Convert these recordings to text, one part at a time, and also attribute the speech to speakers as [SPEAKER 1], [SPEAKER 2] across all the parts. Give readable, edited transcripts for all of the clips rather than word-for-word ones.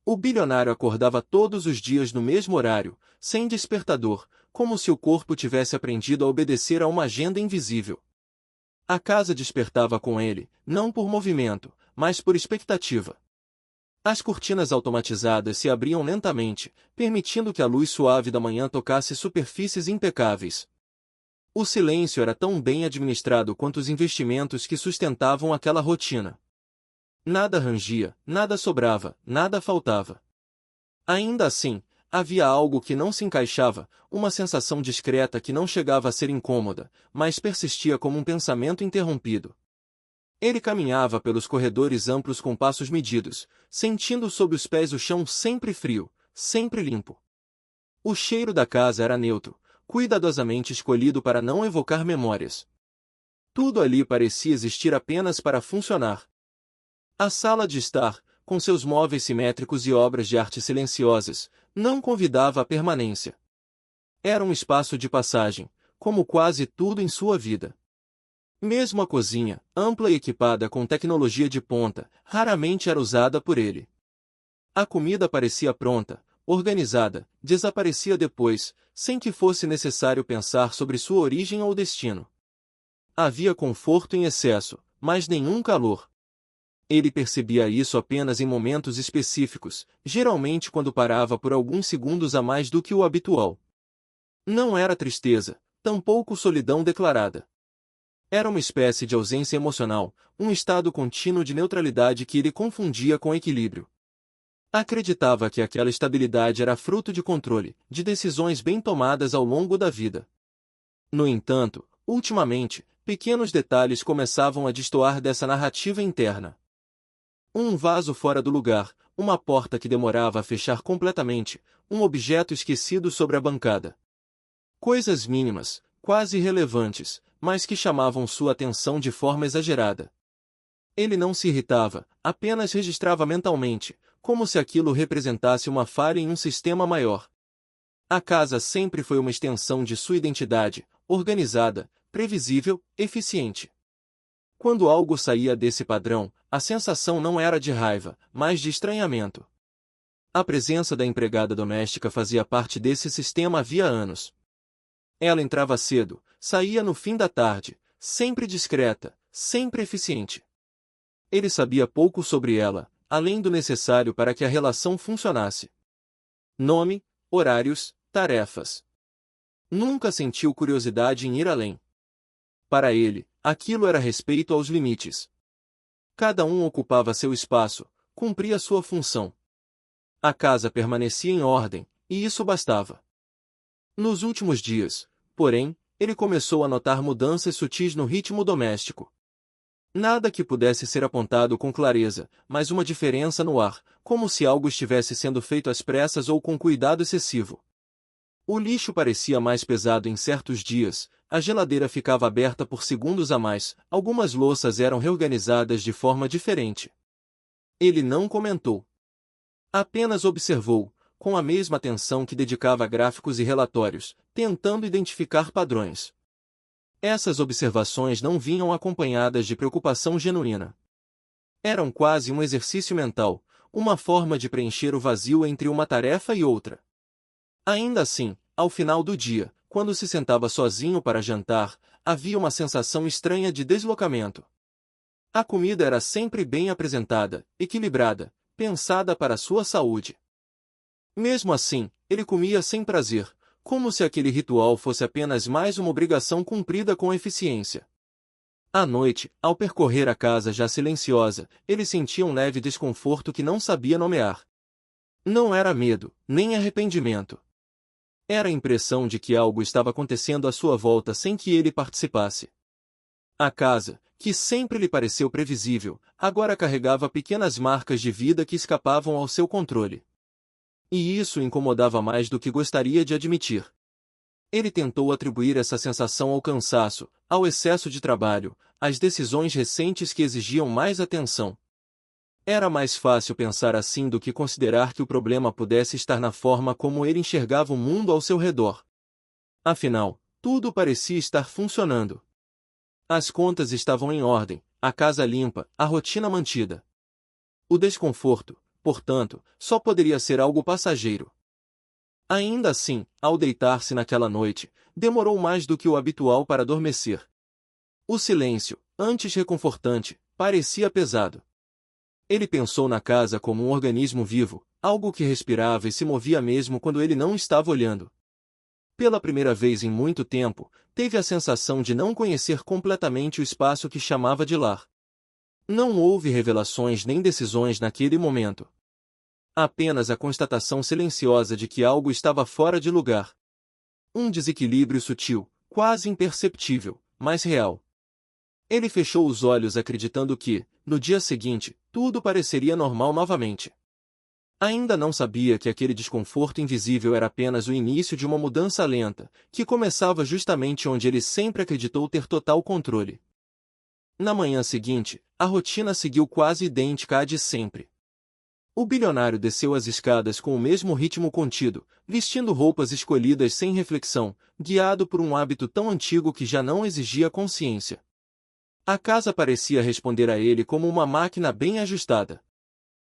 [SPEAKER 1] O bilionário acordava todos os dias no mesmo horário, sem despertador, como se o corpo tivesse aprendido a obedecer a uma agenda invisível. A casa despertava com ele, não por movimento, mas por expectativa. As cortinas automatizadas se abriam lentamente, permitindo que a luz suave da manhã tocasse superfícies impecáveis. O silêncio era tão bem administrado quanto os investimentos que sustentavam aquela rotina. Nada rangia, nada sobrava, nada faltava. Ainda assim, havia algo que não se encaixava, uma sensação discreta que não chegava a ser incômoda, mas persistia como um pensamento interrompido. Ele caminhava pelos corredores amplos com passos medidos, sentindo sob os pés o chão sempre frio, sempre limpo. O cheiro da casa era neutro, cuidadosamente escolhido para não evocar memórias. Tudo ali parecia existir apenas para funcionar. A sala de estar, com seus móveis simétricos e obras de arte silenciosas, não convidava à permanência. Era um espaço de passagem, como quase tudo em sua vida. Mesmo a cozinha, ampla e equipada com tecnologia de ponta, raramente era usada por ele. A comida parecia pronta, organizada, desaparecia depois, sem que fosse necessário pensar sobre sua origem ou destino. Havia conforto em excesso, mas nenhum calor. Ele percebia isso apenas em momentos específicos, geralmente quando parava por alguns segundos a mais do que o habitual. Não era tristeza, tampouco solidão declarada. Era uma espécie de ausência emocional, um estado contínuo de neutralidade que ele confundia com equilíbrio. Acreditava que aquela estabilidade era fruto de controle, de decisões bem tomadas ao longo da vida. No entanto, ultimamente, pequenos detalhes começavam a destoar dessa narrativa interna. Um vaso fora do lugar, uma porta que demorava a fechar completamente, um objeto esquecido sobre a bancada. Coisas mínimas, quase irrelevantes, mas que chamavam sua atenção de forma exagerada. Ele não se irritava, apenas registrava mentalmente, como se aquilo representasse uma falha em um sistema maior. A casa sempre foi uma extensão de sua identidade, organizada, previsível, eficiente. Quando algo saía desse padrão, a sensação não era de raiva, mas de estranhamento. A presença da empregada doméstica fazia parte desse sistema havia anos. Ela entrava cedo, saía no fim da tarde, sempre discreta, sempre eficiente. Ele sabia pouco sobre ela, além do necessário para que a relação funcionasse. Nome, horários, tarefas. Nunca sentiu curiosidade em ir além. Para ele, aquilo era respeito aos limites. Cada um ocupava seu espaço, cumpria sua função. A casa permanecia em ordem, e isso bastava. Nos últimos dias, porém, ele começou a notar mudanças sutis no ritmo doméstico. Nada que pudesse ser apontado com clareza, mas uma diferença no ar, como se algo estivesse sendo feito às pressas ou com cuidado excessivo. O lixo parecia mais pesado em certos dias, a geladeira ficava aberta por segundos a mais, algumas louças eram reorganizadas de forma diferente. Ele não comentou. Apenas observou, com a mesma atenção que dedicava a gráficos e relatórios, tentando identificar padrões. Essas observações não vinham acompanhadas de preocupação genuína. Eram quase um exercício mental, uma forma de preencher o vazio entre uma tarefa e outra. Ainda assim, ao final do dia, quando se sentava sozinho para jantar, havia uma sensação estranha de deslocamento. A comida era sempre bem apresentada, equilibrada, pensada para sua saúde. Mesmo assim, ele comia sem prazer, como se aquele ritual fosse apenas mais uma obrigação cumprida com eficiência. À noite, ao percorrer a casa já silenciosa, ele sentia um leve desconforto que não sabia nomear. Não era medo, nem arrependimento. Era a impressão de que algo estava acontecendo à sua volta sem que ele participasse. A casa, que sempre lhe pareceu previsível, agora carregava pequenas marcas de vida que escapavam ao seu controle. E isso o incomodava mais do que gostaria de admitir. Ele tentou atribuir essa sensação ao cansaço, ao excesso de trabalho, às decisões recentes que exigiam mais atenção. Era mais fácil pensar assim do que considerar que o problema pudesse estar na forma como ele enxergava o mundo ao seu redor. Afinal, tudo parecia estar funcionando. As contas estavam em ordem, a casa limpa, a rotina mantida. O desconforto, portanto, só poderia ser algo passageiro. Ainda assim, ao deitar-se naquela noite, demorou mais do que o habitual para adormecer. O silêncio, antes reconfortante, parecia pesado. Ele pensou na casa como um organismo vivo, algo que respirava e se movia mesmo quando ele não estava olhando. Pela primeira vez em muito tempo, teve a sensação de não conhecer completamente o espaço que chamava de lar. Não houve revelações nem decisões naquele momento. Apenas a constatação silenciosa de que algo estava fora de lugar. Um desequilíbrio sutil, quase imperceptível, mas real. Ele fechou os olhos acreditando que, no dia seguinte, tudo pareceria normal novamente. Ainda não sabia que aquele desconforto invisível era apenas o início de uma mudança lenta, que começava justamente onde ele sempre acreditou ter total controle. Na manhã seguinte, a rotina seguiu quase idêntica à de sempre. O bilionário desceu as escadas com o mesmo ritmo contido, vestindo roupas escolhidas sem reflexão, guiado por um hábito tão antigo que já não exigia consciência. A casa parecia responder a ele como uma máquina bem ajustada.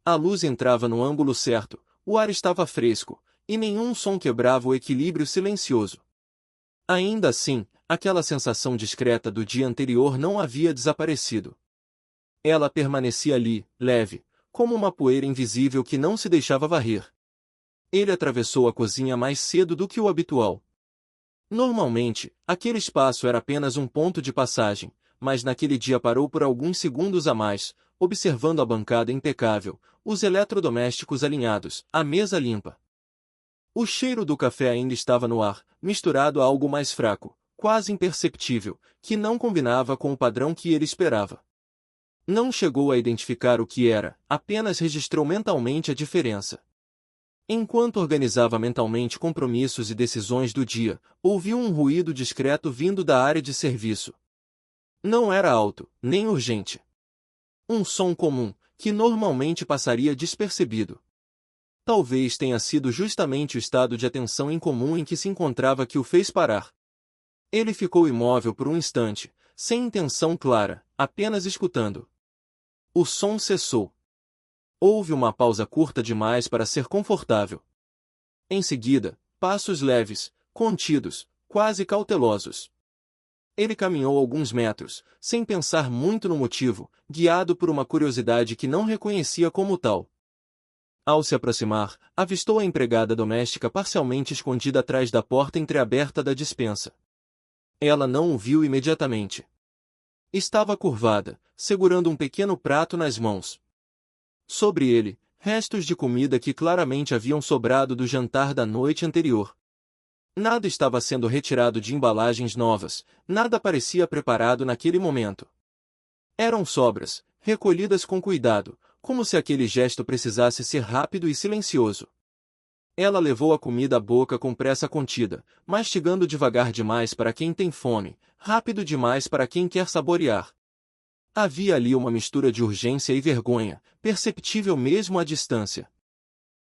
[SPEAKER 1] A luz entrava no ângulo certo, o ar estava fresco, e nenhum som quebrava o equilíbrio silencioso. Ainda assim, aquela sensação discreta do dia anterior não havia desaparecido. Ela permanecia ali, leve, como uma poeira invisível que não se deixava varrer. Ele atravessou a cozinha mais cedo do que o habitual. Normalmente, aquele espaço era apenas um ponto de passagem, mas naquele dia parou por alguns segundos a mais, observando a bancada impecável, os eletrodomésticos alinhados, a mesa limpa. O cheiro do café ainda estava no ar, misturado a algo mais fraco, quase imperceptível, que não combinava com o padrão que ele esperava. Não chegou a identificar o que era, apenas registrou mentalmente a diferença. Enquanto organizava mentalmente compromissos e decisões do dia, ouviu um ruído discreto vindo da área de serviço. Não era alto, nem urgente. Um som comum, que normalmente passaria despercebido. Talvez tenha sido justamente o estado de atenção incomum em que se encontrava que o fez parar. Ele ficou imóvel por um instante, sem intenção clara, apenas escutando. O som cessou. Houve uma pausa curta demais para ser confortável. Em seguida, passos leves, contidos, quase cautelosos. Ele caminhou alguns metros, sem pensar muito no motivo, guiado por uma curiosidade que não reconhecia como tal. Ao se aproximar, avistou a empregada doméstica parcialmente escondida atrás da porta entreaberta da despensa. Ela não o viu imediatamente. Estava curvada, segurando um pequeno prato nas mãos. Sobre ele, restos de comida que claramente haviam sobrado do jantar da noite anterior. Nada estava sendo retirado de embalagens novas, nada parecia preparado naquele momento. Eram sobras, recolhidas com cuidado, como se aquele gesto precisasse ser rápido e silencioso. Ela levou a comida à boca com pressa contida, mastigando devagar demais para quem tem fome, rápido demais para quem quer saborear. Havia ali uma mistura de urgência e vergonha, perceptível mesmo à distância.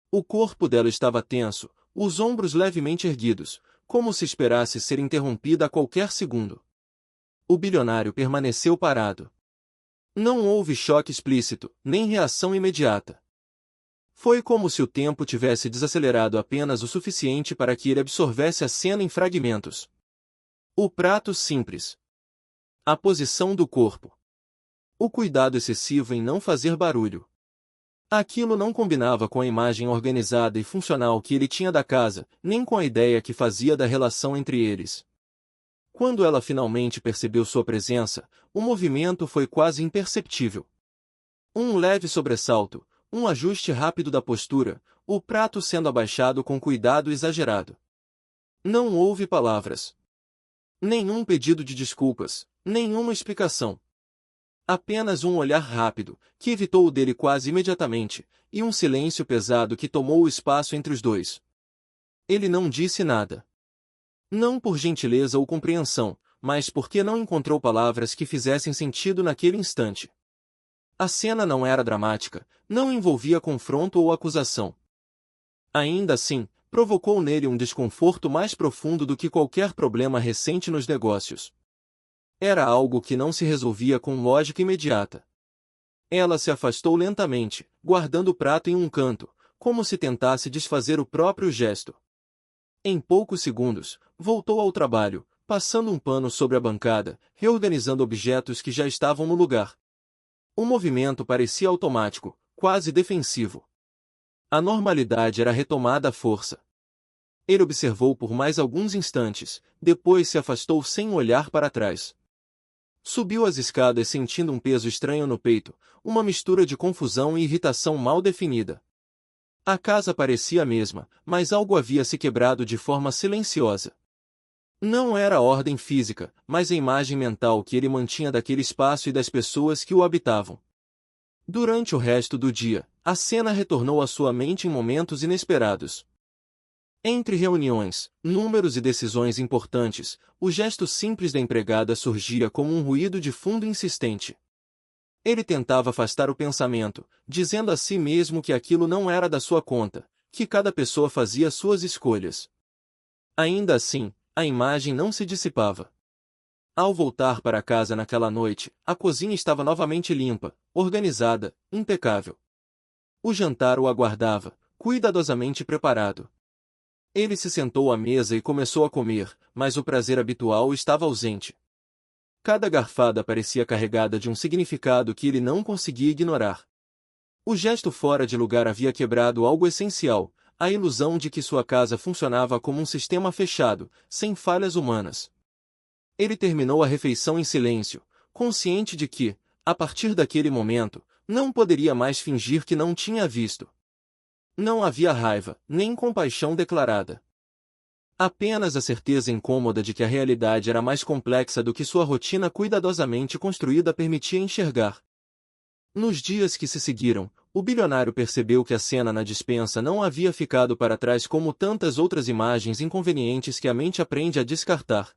[SPEAKER 1] O corpo dela estava tenso, os ombros levemente erguidos, como se esperasse ser interrompida a qualquer segundo. O bilionário permaneceu parado. Não houve choque explícito, nem reação imediata. Foi como se o tempo tivesse desacelerado apenas o suficiente para que ele absorvesse a cena em fragmentos. O prato simples. A posição do corpo. O cuidado excessivo em não fazer barulho. Aquilo não combinava com a imagem organizada e funcional que ele tinha da casa, nem com a ideia que fazia da relação entre eles. Quando ela finalmente percebeu sua presença, o movimento foi quase imperceptível. Um leve sobressalto, um ajuste rápido da postura, o prato sendo abaixado com cuidado exagerado. Não houve palavras. Nenhum pedido de desculpas, nenhuma explicação. Apenas um olhar rápido, que evitou o dele quase imediatamente, e um silêncio pesado que tomou o espaço entre os dois. Ele não disse nada. Não por gentileza ou compreensão, mas porque não encontrou palavras que fizessem sentido naquele instante. A cena não era dramática, não envolvia confronto ou acusação. Ainda assim, provocou nele um desconforto mais profundo do que qualquer problema recente nos negócios. Era algo que não se resolvia com lógica imediata. Ela se afastou lentamente, guardando o prato em um canto, como se tentasse desfazer o próprio gesto. Em poucos segundos, voltou ao trabalho, passando um pano sobre a bancada, reorganizando objetos que já estavam no lugar. O movimento parecia automático, quase defensivo. A normalidade era retomada à força. Ele observou por mais alguns instantes, depois se afastou sem olhar para trás. Subiu as escadas sentindo um peso estranho no peito, uma mistura de confusão e irritação mal definida. A casa parecia a mesma, mas algo havia se quebrado de forma silenciosa. Não era a ordem física, mas a imagem mental que ele mantinha daquele espaço e das pessoas que o habitavam. Durante o resto do dia, a cena retornou à sua mente em momentos inesperados. Entre reuniões, números e decisões importantes, o gesto simples da empregada surgia como um ruído de fundo insistente. Ele tentava afastar o pensamento, dizendo a si mesmo que aquilo não era da sua conta, que cada pessoa fazia suas escolhas. Ainda assim, a imagem não se dissipava. Ao voltar para casa naquela noite, a cozinha estava novamente limpa, organizada, impecável. O jantar o aguardava, cuidadosamente preparado. Ele se sentou à mesa e começou a comer, mas o prazer habitual estava ausente. Cada garfada parecia carregada de um significado que ele não conseguia ignorar. O gesto fora de lugar havia quebrado algo essencial, a ilusão de que sua casa funcionava como um sistema fechado, sem falhas humanas. Ele terminou a refeição em silêncio, consciente de que, a partir daquele momento, não poderia mais fingir que não tinha visto. Não havia raiva, nem compaixão declarada. Apenas a certeza incômoda de que a realidade era mais complexa do que sua rotina cuidadosamente construída permitia enxergar. Nos dias que se seguiram, o bilionário percebeu que a cena na despensa não havia ficado para trás como tantas outras imagens inconvenientes que a mente aprende a descartar.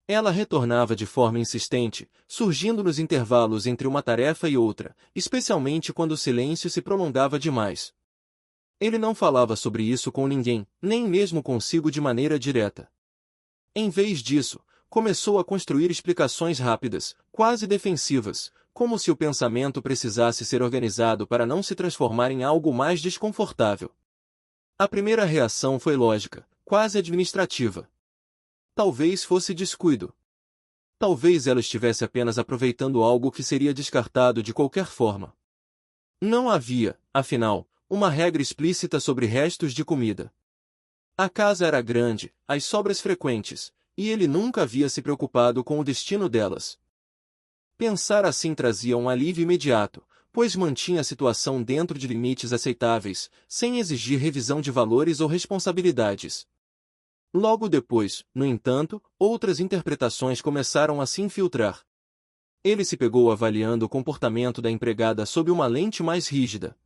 [SPEAKER 1] Ela retornava de forma insistente, surgindo nos intervalos entre uma tarefa e outra, especialmente quando o silêncio se prolongava demais. Ele não falava sobre isso com ninguém, nem mesmo consigo de maneira direta. Em vez disso, começou a construir explicações rápidas, quase defensivas, como se o pensamento precisasse ser organizado para não se transformar em algo mais desconfortável. A primeira reação foi lógica, quase administrativa. Talvez fosse descuido. Talvez ela estivesse apenas aproveitando algo que seria descartado de qualquer forma. Não havia, afinal, uma regra explícita sobre restos de comida. A casa era grande, as sobras frequentes, e ele nunca havia se preocupado com o destino delas. Pensar assim trazia um alívio imediato, pois mantinha a situação dentro de limites aceitáveis, sem exigir revisão de valores ou responsabilidades. Logo depois, no entanto, outras interpretações começaram a se infiltrar. Ele se pegou avaliando o comportamento da empregada sob uma lente mais rígida.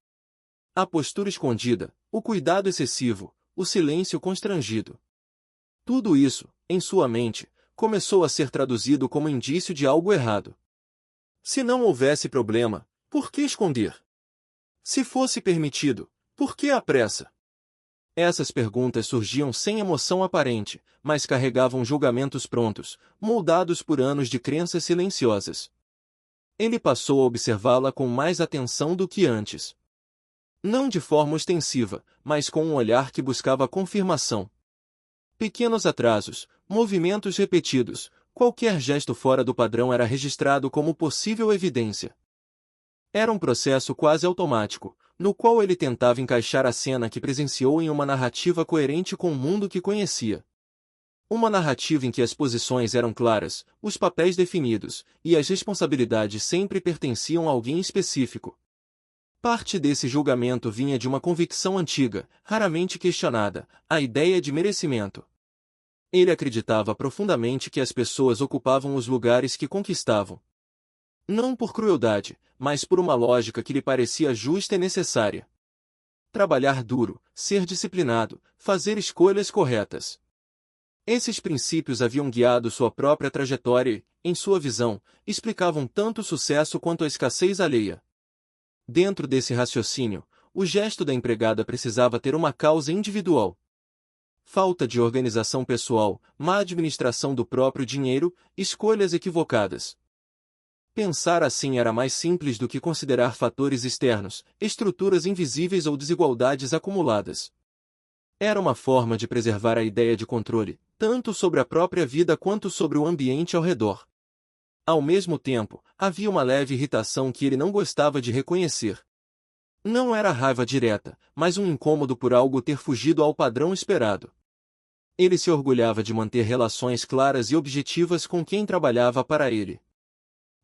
[SPEAKER 1] A postura escondida, o cuidado excessivo, o silêncio constrangido. Tudo isso, em sua mente, começou a ser traduzido como indício de algo errado. Se não houvesse problema, por que esconder? Se fosse permitido, por que a pressa? Essas perguntas surgiam sem emoção aparente, mas carregavam julgamentos prontos, moldados por anos de crenças silenciosas. Ele passou a observá-la com mais atenção do que antes. Não de forma ostensiva, mas com um olhar que buscava confirmação. Pequenos atrasos, movimentos repetidos, qualquer gesto fora do padrão era registrado como possível evidência. Era um processo quase automático, no qual ele tentava encaixar a cena que presenciou em uma narrativa coerente com o mundo que conhecia. Uma narrativa em que as posições eram claras, os papéis definidos, e as responsabilidades sempre pertenciam a alguém específico. Parte desse julgamento vinha de uma convicção antiga, raramente questionada, a ideia de merecimento. Ele acreditava profundamente que as pessoas ocupavam os lugares que conquistavam. Não por crueldade, mas por uma lógica que lhe parecia justa e necessária. Trabalhar duro, ser disciplinado, fazer escolhas corretas. Esses princípios haviam guiado sua própria trajetória e, em sua visão, explicavam tanto o sucesso quanto a escassez alheia. Dentro desse raciocínio, o gesto da empregada precisava ter uma causa individual. Falta de organização pessoal, má administração do próprio dinheiro, escolhas equivocadas. Pensar assim era mais simples do que considerar fatores externos, estruturas invisíveis ou desigualdades acumuladas. Era uma forma de preservar a ideia de controle, tanto sobre a própria vida quanto sobre o ambiente ao redor. Ao mesmo tempo, havia uma leve irritação que ele não gostava de reconhecer. Não era raiva direta, mas um incômodo por algo ter fugido ao padrão esperado. Ele se orgulhava de manter relações claras e objetivas com quem trabalhava para ele.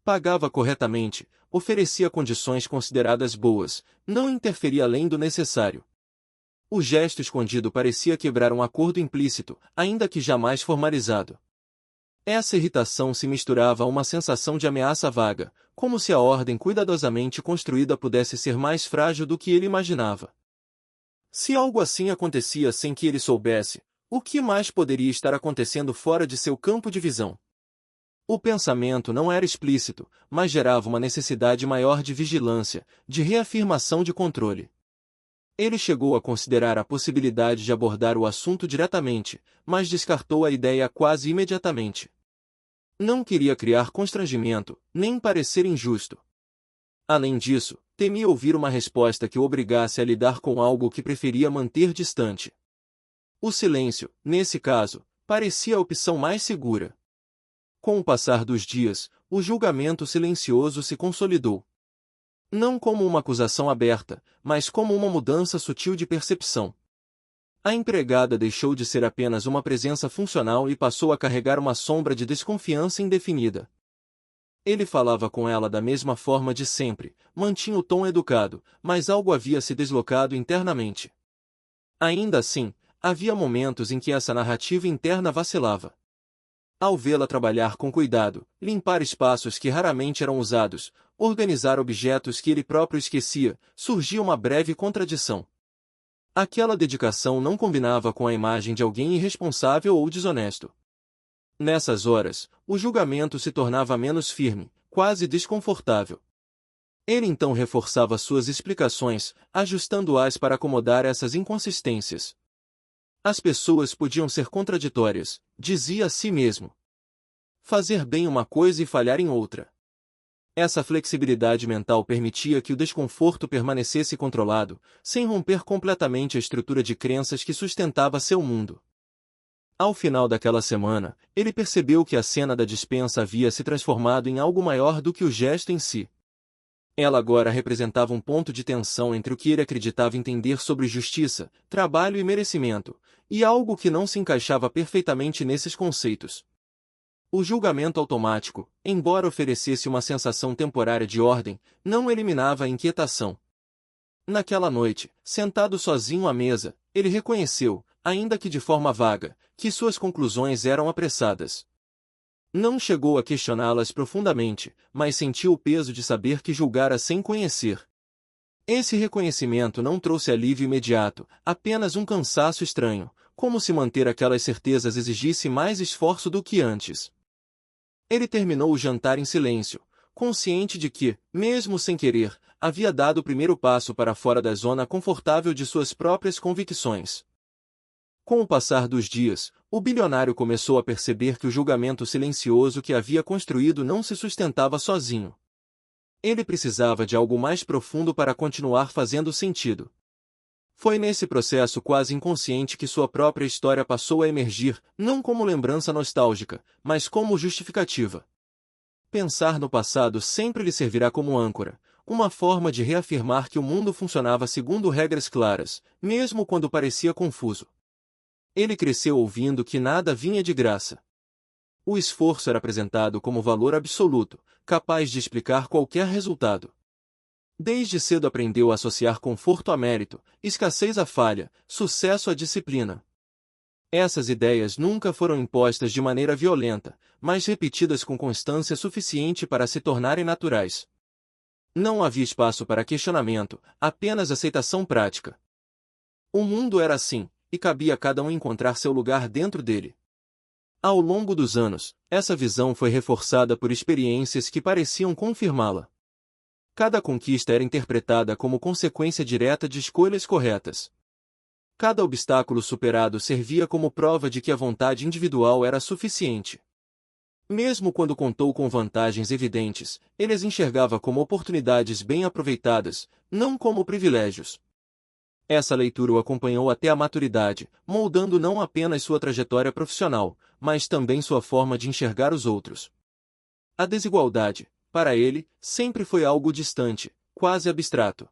[SPEAKER 1] Pagava corretamente, oferecia condições consideradas boas, não interferia além do necessário. O gesto escondido parecia quebrar um acordo implícito, ainda que jamais formalizado. Essa irritação se misturava a uma sensação de ameaça vaga, como se a ordem cuidadosamente construída pudesse ser mais frágil do que ele imaginava. Se algo assim acontecia sem que ele soubesse, o que mais poderia estar acontecendo fora de seu campo de visão? O pensamento não era explícito, mas gerava uma necessidade maior de vigilância, de reafirmação de controle. Ele chegou a considerar a possibilidade de abordar o assunto diretamente, mas descartou a ideia quase imediatamente. Não queria criar constrangimento, nem parecer injusto. Além disso, temia ouvir uma resposta que o obrigasse a lidar com algo que preferia manter distante. O silêncio, nesse caso, parecia a opção mais segura. Com o passar dos dias, o julgamento silencioso se consolidou. Não como uma acusação aberta, mas como uma mudança sutil de percepção. A empregada deixou de ser apenas uma presença funcional e passou a carregar uma sombra de desconfiança indefinida. Ele falava com ela da mesma forma de sempre, mantinha o tom educado, mas algo havia se deslocado internamente. Ainda assim, havia momentos em que essa narrativa interna vacilava. Ao vê-la trabalhar com cuidado, limpar espaços que raramente eram usados, organizar objetos que ele próprio esquecia, surgia uma breve contradição. Aquela dedicação não combinava com a imagem de alguém irresponsável ou desonesto. Nessas horas, o julgamento se tornava menos firme, quase desconfortável. Ele então reforçava suas explicações, ajustando-as para acomodar essas inconsistências. As pessoas podiam ser contraditórias, dizia a si mesmo. Fazer bem uma coisa e falhar em outra. Essa flexibilidade mental permitia que o desconforto permanecesse controlado, sem romper completamente a estrutura de crenças que sustentava seu mundo. Ao final daquela semana, ele percebeu que a cena da despensa havia se transformado em algo maior do que o gesto em si. Ela agora representava um ponto de tensão entre o que ele acreditava entender sobre justiça, trabalho e merecimento, e algo que não se encaixava perfeitamente nesses conceitos. O julgamento automático, embora oferecesse uma sensação temporária de ordem, não eliminava a inquietação. Naquela noite, sentado sozinho à mesa, ele reconheceu, ainda que de forma vaga, que suas conclusões eram apressadas. Não chegou a questioná-las profundamente, mas sentiu o peso de saber que julgara sem conhecer. Esse reconhecimento não trouxe alívio imediato, apenas um cansaço estranho, como se manter aquelas certezas exigisse mais esforço do que antes. Ele terminou o jantar em silêncio, consciente de que, mesmo sem querer, havia dado o primeiro passo para fora da zona confortável de suas próprias convicções. Com o passar dos dias, o bilionário começou a perceber que o julgamento silencioso que havia construído não se sustentava sozinho. Ele precisava de algo mais profundo para continuar fazendo sentido. Foi nesse processo quase inconsciente que sua própria história passou a emergir, não como lembrança nostálgica, mas como justificativa. Pensar no passado sempre lhe servirá como âncora, uma forma de reafirmar que o mundo funcionava segundo regras claras, mesmo quando parecia confuso. Ele cresceu ouvindo que nada vinha de graça. O esforço era apresentado como valor absoluto, capaz de explicar qualquer resultado. Desde cedo aprendeu a associar conforto a mérito, escassez a falha, sucesso à disciplina. Essas ideias nunca foram impostas de maneira violenta, mas repetidas com constância suficiente para se tornarem naturais. Não havia espaço para questionamento, apenas aceitação prática. O mundo era assim, e cabia a cada um encontrar seu lugar dentro dele. Ao longo dos anos, essa visão foi reforçada por experiências que pareciam confirmá-la. Cada conquista era interpretada como consequência direta de escolhas corretas. Cada obstáculo superado servia como prova de que a vontade individual era suficiente. Mesmo quando contou com vantagens evidentes, ele as enxergava como oportunidades bem aproveitadas, não como privilégios. Essa leitura o acompanhou até a maturidade, moldando não apenas sua trajetória profissional, mas também sua forma de enxergar os outros. A desigualdade, para ele, sempre foi algo distante, quase abstrato.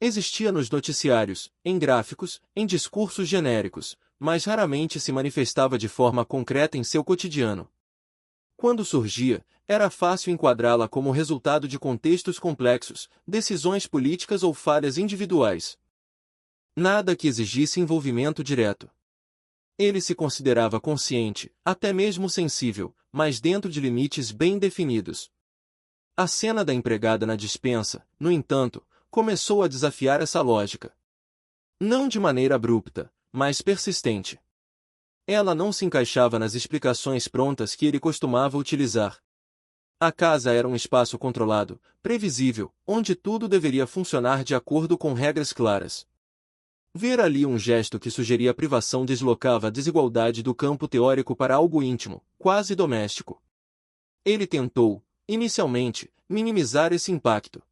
[SPEAKER 1] Existia nos noticiários, em gráficos, em discursos genéricos, mas raramente se manifestava de forma concreta em seu cotidiano. Quando surgia, era fácil enquadrá-la como resultado de contextos complexos, decisões políticas ou falhas individuais. Nada que exigisse envolvimento direto. Ele se considerava consciente, até mesmo sensível, mas dentro de limites bem definidos. A cena da empregada na despensa, no entanto, começou a desafiar essa lógica. Não de maneira abrupta, mas persistente. Ela não se encaixava nas explicações prontas que ele costumava utilizar. A casa era um espaço controlado, previsível, onde tudo deveria funcionar de acordo com regras claras. Ver ali um gesto que sugeria privação deslocava a desigualdade do campo teórico para algo íntimo, quase doméstico. Ele tentou, inicialmente, minimizar esse impacto.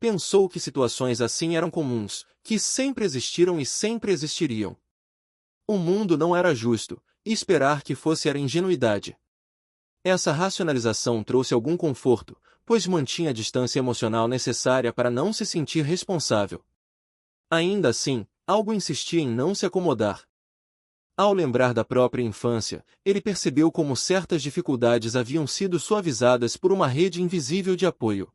[SPEAKER 1] Pensou que situações assim eram comuns, que sempre existiram e sempre existiriam. O mundo não era justo, e esperar que fosse era ingenuidade. Essa racionalização trouxe algum conforto, pois mantinha a distância emocional necessária para não se sentir responsável. Ainda assim, algo insistia em não se acomodar. Ao lembrar da própria infância, ele percebeu como certas dificuldades haviam sido suavizadas por uma rede invisível de apoio.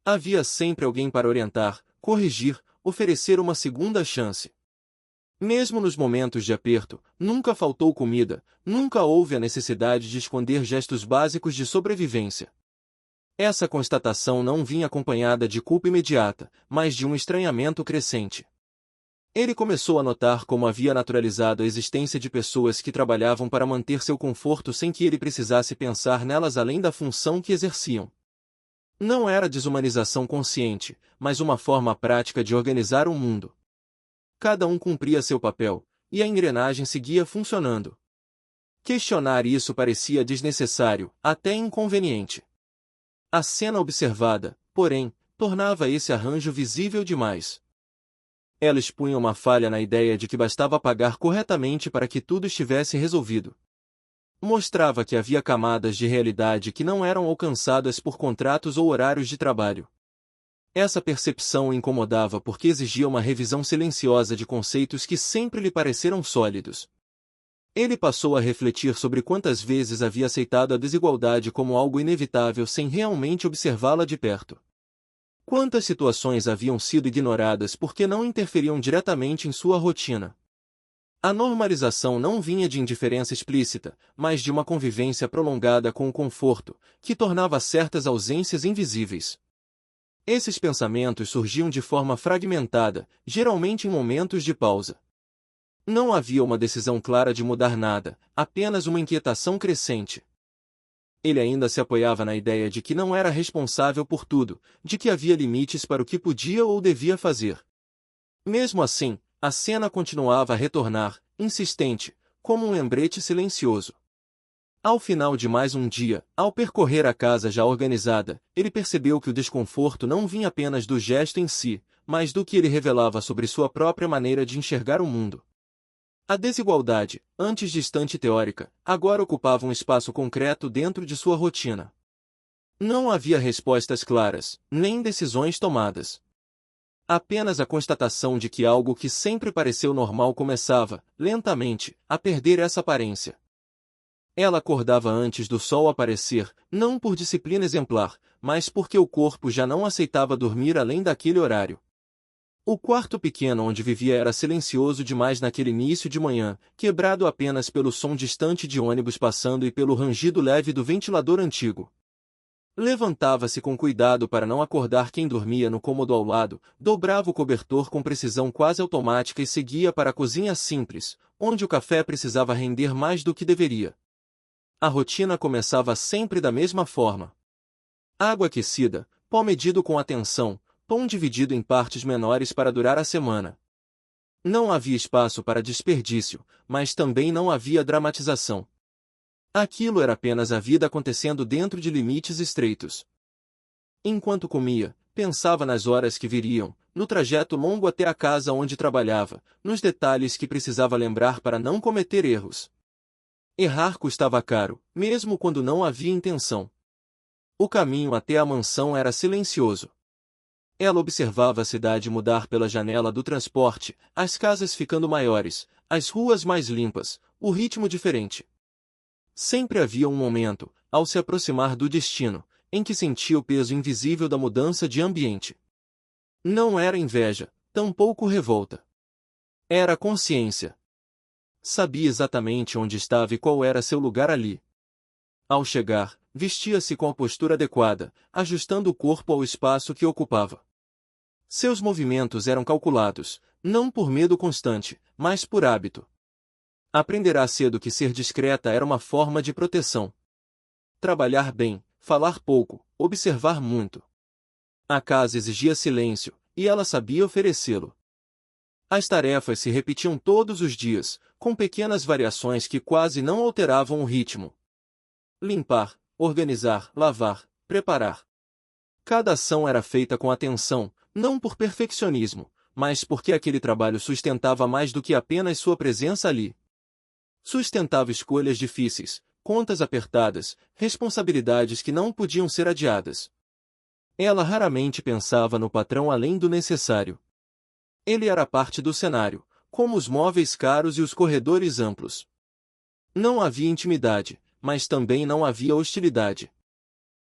[SPEAKER 1] Havia sempre alguém para orientar, corrigir, oferecer uma segunda chance. Mesmo nos momentos de aperto, nunca faltou comida, nunca houve a necessidade de esconder gestos básicos de sobrevivência. Essa constatação não vinha acompanhada de culpa imediata, mas de um estranhamento crescente. Ele começou a notar como havia naturalizado a existência de pessoas que trabalhavam para manter seu conforto sem que ele precisasse pensar nelas além da função que exerciam. Não era desumanização consciente, mas uma forma prática de organizar o mundo. Cada um cumpria seu papel, e a engrenagem seguia funcionando. Questionar isso parecia desnecessário, até inconveniente. A cena observada, porém, tornava esse arranjo visível demais. Ela expunha uma falha na ideia de que bastava pagar corretamente para que tudo estivesse resolvido. Mostrava que havia camadas de realidade que não eram alcançadas por contratos ou horários de trabalho. Essa percepção o incomodava porque exigia uma revisão silenciosa de conceitos que sempre lhe pareceram sólidos. Ele passou a refletir sobre quantas vezes havia aceitado a desigualdade como algo inevitável sem realmente observá-la de perto. Quantas situações haviam sido ignoradas porque não interferiam diretamente em sua rotina. A normalização não vinha de indiferença explícita, mas de uma convivência prolongada com o conforto, que tornava certas ausências invisíveis. Esses pensamentos surgiam de forma fragmentada, geralmente em momentos de pausa. Não havia uma decisão clara de mudar nada, apenas uma inquietação crescente. Ele ainda se apoiava na ideia de que não era responsável por tudo, de que havia limites para o que podia ou devia fazer. Mesmo assim, a cena continuava a retornar, insistente, como um lembrete silencioso. Ao final de mais um dia, ao percorrer a casa já organizada, ele percebeu que o desconforto não vinha apenas do gesto em si, mas do que ele revelava sobre sua própria maneira de enxergar o mundo. A desigualdade, antes distante e teórica, agora ocupava um espaço concreto dentro de sua rotina. Não havia respostas claras, nem decisões tomadas. Apenas a constatação de que algo que sempre pareceu normal começava, lentamente, a perder essa aparência. Ela acordava antes do sol aparecer, não por disciplina exemplar, mas porque o corpo já não aceitava dormir além daquele horário. O quarto pequeno onde vivia era silencioso demais naquele início de manhã, quebrado apenas pelo som distante de ônibus passando e pelo rangido leve do ventilador antigo. Levantava-se com cuidado para não acordar quem dormia no cômodo ao lado, dobrava o cobertor com precisão quase automática e seguia para a cozinha simples, onde o café precisava render mais do que deveria. A rotina começava sempre da mesma forma. Água aquecida, pó medido com atenção, pão dividido em partes menores para durar a semana. Não havia espaço para desperdício, mas também não havia dramatização. Aquilo era apenas a vida acontecendo dentro de limites estreitos. Enquanto comia, pensava nas horas que viriam, no trajeto longo até a casa onde trabalhava, nos detalhes que precisava lembrar para não cometer erros. Errar custava caro, mesmo quando não havia intenção. O caminho até a mansão era silencioso. Ela observava a cidade mudar pela janela do transporte, as casas ficando maiores, as ruas mais limpas, o ritmo diferente. Sempre havia um momento, ao se aproximar do destino, em que sentia o peso invisível da mudança de ambiente. Não era inveja, tampouco revolta. Era consciência. Sabia exatamente onde estava e qual era seu lugar ali. Ao chegar, vestia-se com a postura adequada, ajustando o corpo ao espaço que ocupava. Seus movimentos eram calculados, não por medo constante, mas por hábito. Aprenderá cedo que ser discreta era uma forma de proteção. Trabalhar bem, falar pouco, observar muito. A casa exigia silêncio, e ela sabia oferecê-lo. As tarefas se repetiam todos os dias, com pequenas variações que quase não alteravam o ritmo. Limpar, organizar, lavar, preparar. Cada ação era feita com atenção, não por perfeccionismo, mas porque aquele trabalho sustentava mais do que apenas sua presença ali. Sustentava escolhas difíceis, contas apertadas, responsabilidades que não podiam ser adiadas. Ela raramente pensava no patrão além do necessário. Ele era parte do cenário, como os móveis caros e os corredores amplos. Não havia intimidade, mas também não havia hostilidade.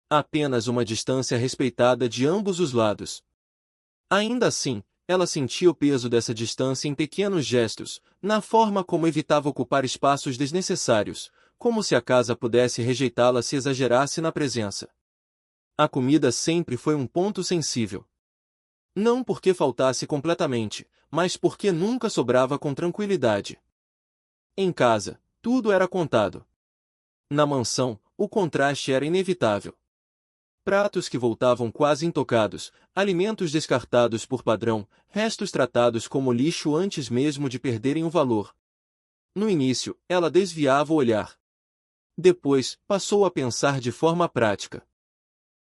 [SPEAKER 1] Apenas uma distância respeitada de ambos os lados. Ainda assim, ela sentia o peso dessa distância em pequenos gestos, na forma como evitava ocupar espaços desnecessários, como se a casa pudesse rejeitá-la se exagerasse na presença. A comida sempre foi um ponto sensível. Não porque faltasse completamente, mas porque nunca sobrava com tranquilidade. Em casa, tudo era contado. Na mansão, o contraste era inevitável. Pratos que voltavam quase intocados, alimentos descartados por padrão, restos tratados como lixo antes mesmo de perderem o valor. No início, ela desviava o olhar. Depois, passou a pensar de forma prática.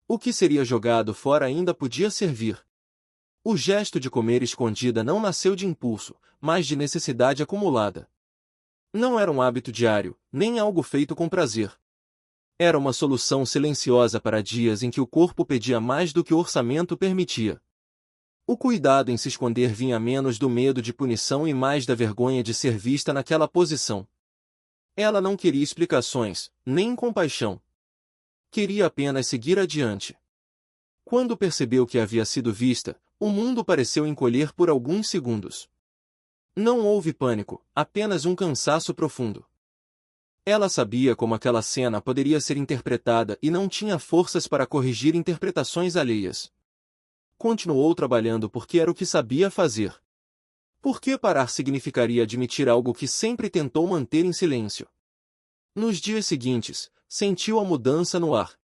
[SPEAKER 1] O que seria jogado fora ainda podia servir. O gesto de comer escondida não nasceu de impulso, mas de necessidade acumulada. Não era um hábito diário, nem algo feito com prazer. Era uma solução silenciosa para dias em que o corpo pedia mais do que o orçamento permitia. O cuidado em se esconder vinha menos do medo de punição e mais da vergonha de ser vista naquela posição. Ela não queria explicações, nem compaixão. Queria apenas seguir adiante. Quando percebeu que havia sido vista, o mundo pareceu encolher por alguns segundos. Não houve pânico, apenas um cansaço profundo. Ela sabia como aquela cena poderia ser interpretada e não tinha forças para corrigir interpretações alheias. Continuou trabalhando porque era o que sabia fazer. Por que parar significaria admitir algo que sempre tentou manter em silêncio? Nos dias seguintes, sentiu a mudança no ar.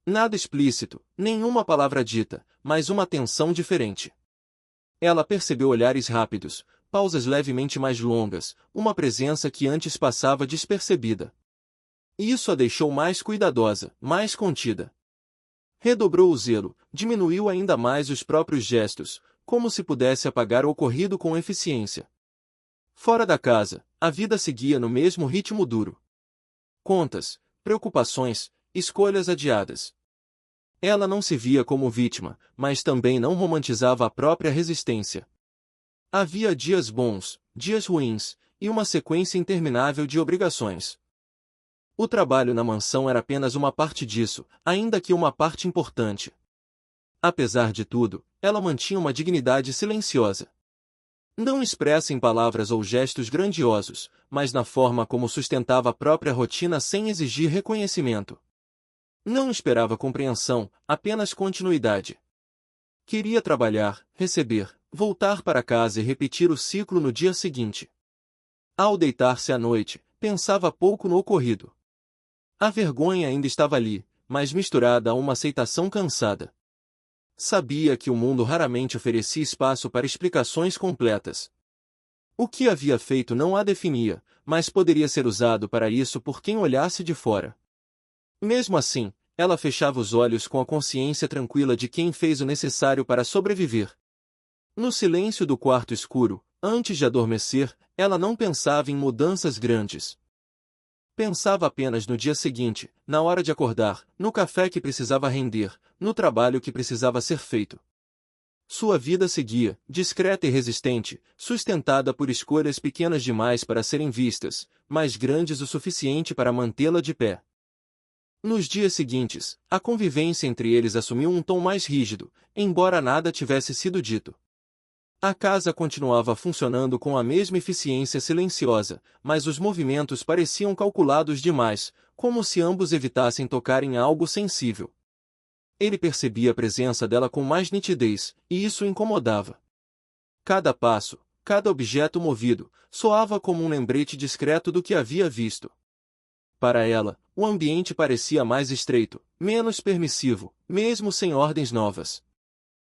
[SPEAKER 1] Nada explícito, nenhuma palavra dita, mas uma tensão diferente. Ela percebeu olhares rápidos, pausas levemente mais longas, uma presença que antes passava despercebida. Isso a deixou mais cuidadosa, mais contida. Redobrou o zelo, diminuiu ainda mais os próprios gestos, como se pudesse apagar o ocorrido com eficiência. Fora da casa, a vida seguia no mesmo ritmo duro. Contas, preocupações, escolhas adiadas. Ela não se via como vítima, mas também não romantizava a própria resistência. Havia dias bons, dias ruins, e uma sequência interminável de obrigações. O trabalho na mansão era apenas uma parte disso, ainda que uma parte importante. Apesar de tudo, ela mantinha uma dignidade silenciosa. Não expressa em palavras ou gestos grandiosos, mas na forma como sustentava a própria rotina sem exigir reconhecimento. Não esperava compreensão, apenas continuidade. Queria trabalhar, receber, voltar para casa e repetir o ciclo no dia seguinte. Ao deitar-se à noite, pensava pouco no ocorrido. A vergonha ainda estava ali, mas misturada a uma aceitação cansada. Sabia que o mundo raramente oferecia espaço para explicações completas. O que havia feito não a definia, mas poderia ser usado para isso por quem olhasse de fora. Mesmo assim, ela fechava os olhos com a consciência tranquila de quem fez o necessário para sobreviver. No silêncio do quarto escuro, antes de adormecer, ela não pensava em mudanças grandes. Pensava apenas no dia seguinte, na hora de acordar, no café que precisava render, no trabalho que precisava ser feito. Sua vida seguia, discreta e resistente, sustentada por escolhas pequenas demais para serem vistas, mas grandes o suficiente para mantê-la de pé. Nos dias seguintes, a convivência entre eles assumiu um tom mais rígido, embora nada tivesse sido dito. A casa continuava funcionando com a mesma eficiência silenciosa, mas os movimentos pareciam calculados demais, como se ambos evitassem tocar em algo sensível. Ele percebia a presença dela com mais nitidez, e isso o incomodava. Cada passo, cada objeto movido, soava como um lembrete discreto do que havia visto. Para ela, o ambiente parecia mais estreito, menos permissivo, mesmo sem ordens novas.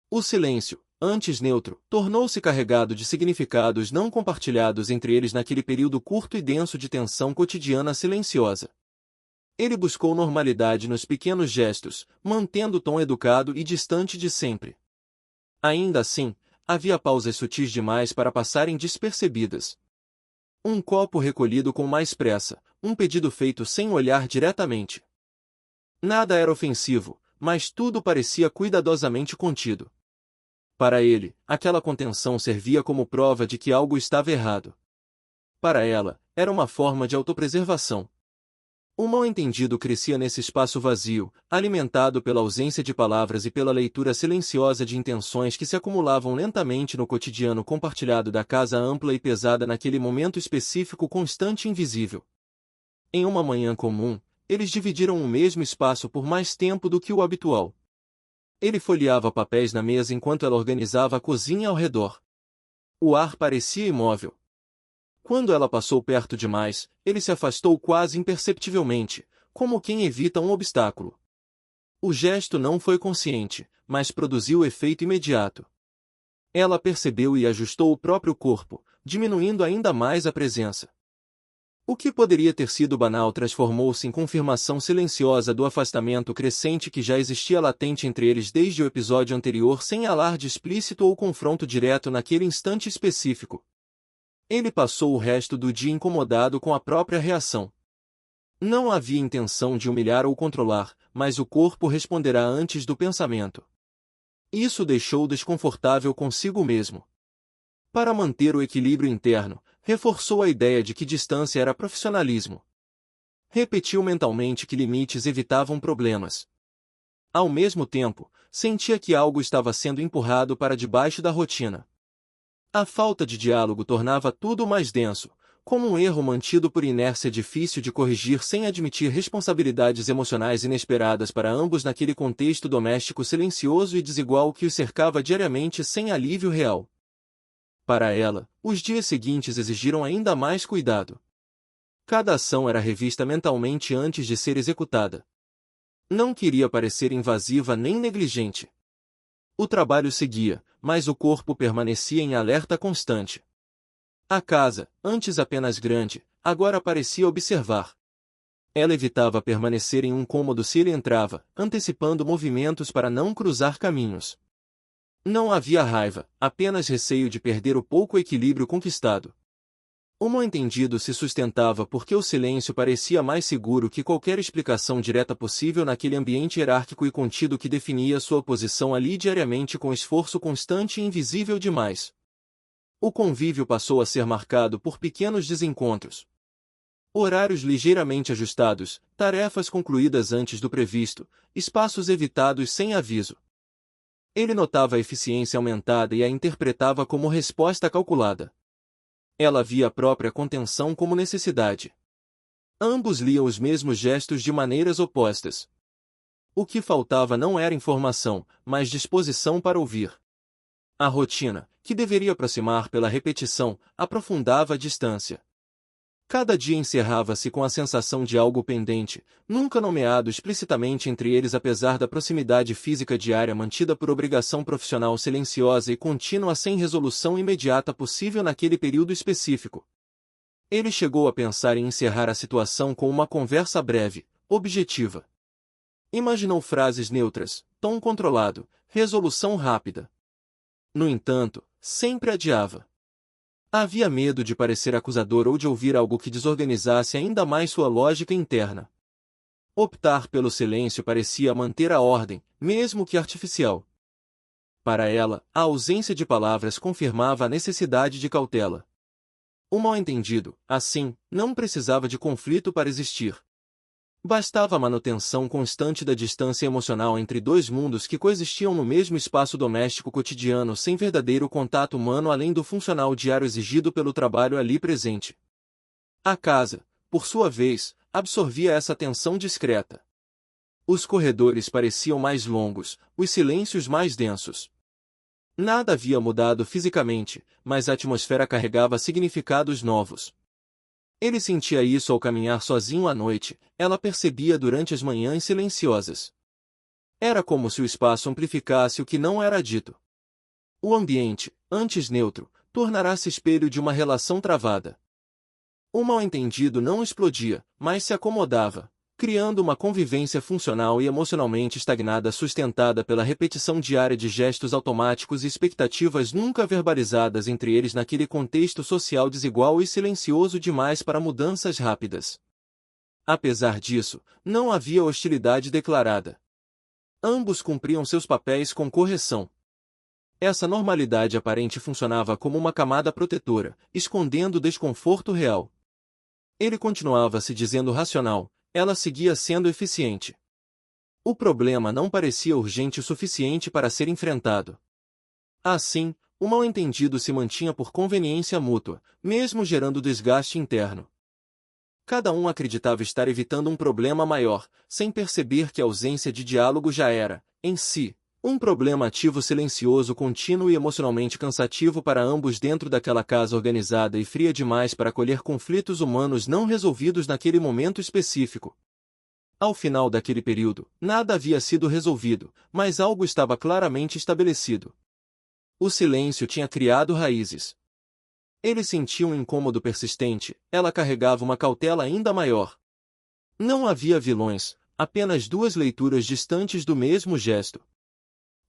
[SPEAKER 1] O silêncio, antes neutro, tornou-se carregado de significados não compartilhados entre eles naquele período curto e denso de tensão cotidiana silenciosa. Ele buscou normalidade nos pequenos gestos, mantendo o tom educado e distante de sempre. Ainda assim, havia pausas sutis demais para passarem despercebidas. Um copo recolhido com mais pressa, um pedido feito sem olhar diretamente. Nada era ofensivo, mas tudo parecia cuidadosamente contido. Para ele, aquela contenção servia como prova de que algo estava errado. Para ela, era uma forma de autopreservação. O mal-entendido crescia nesse espaço vazio, alimentado pela ausência de palavras e pela leitura silenciosa de intenções que se acumulavam lentamente no cotidiano compartilhado da casa ampla e pesada naquele momento específico constante e invisível. Em uma manhã comum, eles dividiram o mesmo espaço por mais tempo do que o habitual. Ele folheava papéis na mesa enquanto ela organizava a cozinha ao redor. O ar parecia imóvel. Quando ela passou perto demais, ele se afastou quase imperceptivelmente, como quem evita um obstáculo. O gesto não foi consciente, mas produziu efeito imediato. Ela percebeu e ajustou o próprio corpo, diminuindo ainda mais a presença. O que poderia ter sido banal transformou-se em confirmação silenciosa do afastamento crescente que já existia latente entre eles desde o episódio anterior sem alarde explícito ou confronto direto naquele instante específico. Ele passou o resto do dia incomodado com a própria reação. Não havia intenção de humilhar ou controlar, mas o corpo responderá antes do pensamento. Isso o deixou desconfortável consigo mesmo. Para manter o equilíbrio interno, reforçou a ideia de que distância era profissionalismo. Repetiu mentalmente que limites evitavam problemas. Ao mesmo tempo, sentia que algo estava sendo empurrado para debaixo da rotina. A falta de diálogo tornava tudo mais denso, como um erro mantido por inércia difícil de corrigir sem admitir responsabilidades emocionais inesperadas para ambos naquele contexto doméstico silencioso e desigual que os cercava diariamente sem alívio real. Para ela, os dias seguintes exigiram ainda mais cuidado. Cada ação era revista mentalmente antes de ser executada. Não queria parecer invasiva nem negligente. O trabalho seguia, mas o corpo permanecia em alerta constante. A casa, antes apenas grande, agora parecia observar. Ela evitava permanecer em um cômodo se ele entrava, antecipando movimentos para não cruzar caminhos. Não havia raiva, apenas receio de perder o pouco equilíbrio conquistado. O mal-entendido se sustentava porque o silêncio parecia mais seguro que qualquer explicação direta possível naquele ambiente hierárquico e contido que definia sua posição ali diariamente com esforço constante e invisível demais. O convívio passou a ser marcado por pequenos desencontros. Horários ligeiramente ajustados, tarefas concluídas antes do previsto, espaços evitados sem aviso. Ele notava a eficiência aumentada e a interpretava como resposta calculada. Ela via a própria contenção como necessidade. Ambos liam os mesmos gestos de maneiras opostas. O que faltava não era informação, mas disposição para ouvir. A rotina, que deveria aproximar pela repetição, aprofundava a distância. Cada dia encerrava-se com a sensação de algo pendente, nunca nomeado explicitamente entre eles apesar da proximidade física diária mantida por obrigação profissional silenciosa e contínua sem resolução imediata possível naquele período específico. Ele chegou a pensar em encerrar a situação com uma conversa breve, objetiva. Imaginou frases neutras, tom controlado, resolução rápida. No entanto, sempre adiava. Havia medo de parecer acusador ou de ouvir algo que desorganizasse ainda mais sua lógica interna. Optar pelo silêncio parecia manter a ordem, mesmo que artificial. Para ela, a ausência de palavras confirmava a necessidade de cautela. O mal-entendido, assim, não precisava de conflito para existir. Bastava a manutenção constante da distância emocional entre dois mundos que coexistiam no mesmo espaço doméstico cotidiano sem verdadeiro contato humano além do funcional diário exigido pelo trabalho ali presente. A casa, por sua vez, absorvia essa tensão discreta. Os corredores pareciam mais longos, os silêncios mais densos. Nada havia mudado fisicamente, mas a atmosfera carregava significados novos. Ele sentia isso ao caminhar sozinho à noite, ela percebia durante as manhãs silenciosas. Era como se o espaço amplificasse o que não era dito. O ambiente, antes neutro, tornará-se espelho de uma relação travada. O mal-entendido não explodia, mas se acomodava, criando uma convivência funcional e emocionalmente estagnada sustentada pela repetição diária de gestos automáticos e expectativas nunca verbalizadas entre eles naquele contexto social desigual e silencioso demais para mudanças rápidas. Apesar disso, não havia hostilidade declarada. Ambos cumpriam seus papéis com correção. Essa normalidade aparente funcionava como uma camada protetora, escondendo o desconforto real. Ele continuava se dizendo racional, ela seguia sendo eficiente. O problema não parecia urgente o suficiente para ser enfrentado. Assim, o mal-entendido se mantinha por conveniência mútua, mesmo gerando desgaste interno. Cada um acreditava estar evitando um problema maior, sem perceber que a ausência de diálogo já era, em si, um problema ativo silencioso contínuo e emocionalmente cansativo para ambos dentro daquela casa organizada e fria demais para acolher conflitos humanos não resolvidos naquele momento específico. Ao final daquele período, nada havia sido resolvido, mas algo estava claramente estabelecido. O silêncio tinha criado raízes. Ele sentia um incômodo persistente, ela carregava uma cautela ainda maior. Não havia vilões, apenas duas leituras distantes do mesmo gesto.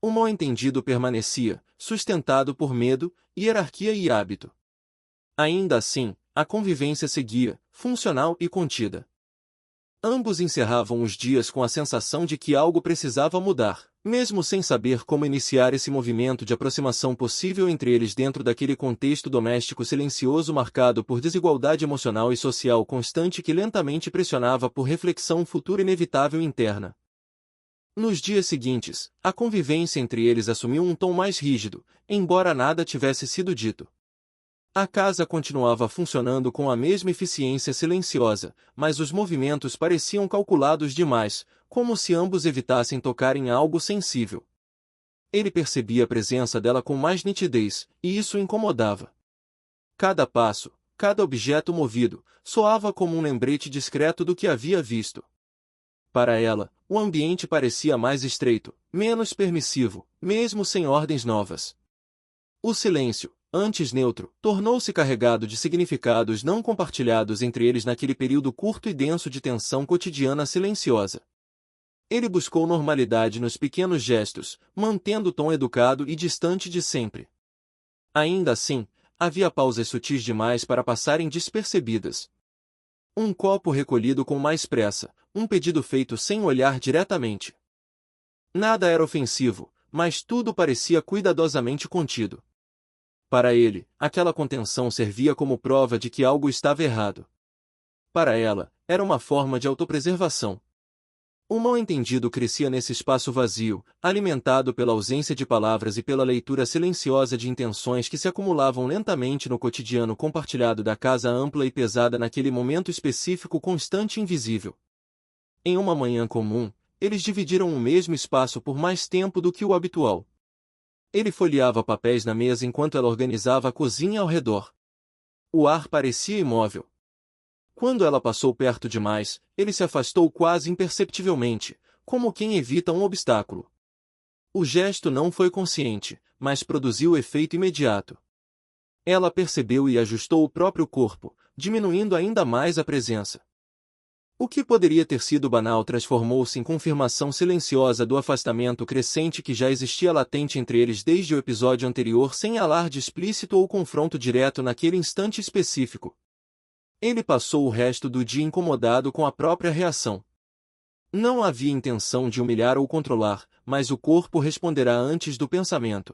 [SPEAKER 1] O mal-entendido permanecia, sustentado por medo, hierarquia e hábito. Ainda assim, a convivência seguia, funcional e contida. Ambos encerravam os dias com a sensação de que algo precisava mudar, mesmo sem saber como iniciar esse movimento de aproximação possível entre eles dentro daquele contexto doméstico silencioso marcado por desigualdade emocional e social constante que lentamente pressionava por reflexão futura inevitável interna. Nos dias seguintes, a convivência entre eles assumiu um tom mais rígido, embora nada tivesse sido dito. A casa continuava funcionando com a mesma eficiência silenciosa, mas os movimentos pareciam calculados demais, como se ambos evitassem tocar em algo sensível. Ele percebia a presença dela com mais nitidez, e isso o incomodava. Cada passo, cada objeto movido, soava como um lembrete discreto do que havia visto. Para ela, o ambiente parecia mais estreito, menos permissivo, mesmo sem ordens novas. O silêncio, antes neutro, tornou-se carregado de significados não compartilhados entre eles naquele período curto e denso de tensão cotidiana silenciosa. Ele buscou normalidade nos pequenos gestos, mantendo o tom educado e distante de sempre. Ainda assim, havia pausas sutis demais para passarem despercebidas. Um copo recolhido com mais pressa, um pedido feito sem olhar diretamente. Nada era ofensivo, mas tudo parecia cuidadosamente contido. Para ele, aquela contenção servia como prova de que algo estava errado. Para ela, era uma forma de autopreservação. O mal-entendido crescia nesse espaço vazio, alimentado pela ausência de palavras e pela leitura silenciosa de intenções que se acumulavam lentamente no cotidiano compartilhado da casa ampla e pesada naquele momento específico constante e invisível. Em uma manhã comum, eles dividiram o mesmo espaço por mais tempo do que o habitual. Ele folheava papéis na mesa enquanto ela organizava a cozinha ao redor. O ar parecia imóvel. Quando ela passou perto demais, ele se afastou quase imperceptivelmente, como quem evita um obstáculo. O gesto não foi consciente, mas produziu efeito imediato. Ela percebeu e ajustou o próprio corpo, diminuindo ainda mais a presença. O que poderia ter sido banal transformou-se em confirmação silenciosa do afastamento crescente que já existia latente entre eles desde o episódio anterior, sem alarde explícito ou confronto direto naquele instante específico. Ele passou o resto do dia incomodado com a própria reação. Não havia intenção de humilhar ou controlar, mas o corpo responderá antes do pensamento.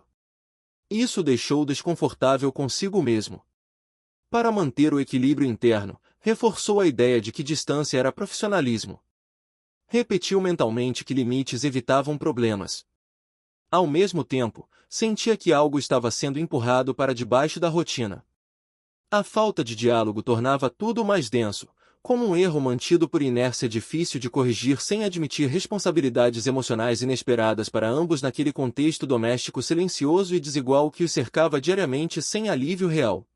[SPEAKER 1] Isso o deixou desconfortável consigo mesmo. Para manter o equilíbrio interno, reforçou a ideia de que distância era profissionalismo. Repetiu mentalmente que limites evitavam problemas. Ao mesmo tempo, sentia que algo estava sendo empurrado para debaixo da rotina. A falta de diálogo tornava tudo mais denso, como um erro mantido por inércia difícil de corrigir sem admitir responsabilidades emocionais inesperadas para ambos naquele contexto doméstico silencioso e desigual que os cercava diariamente sem alívio real.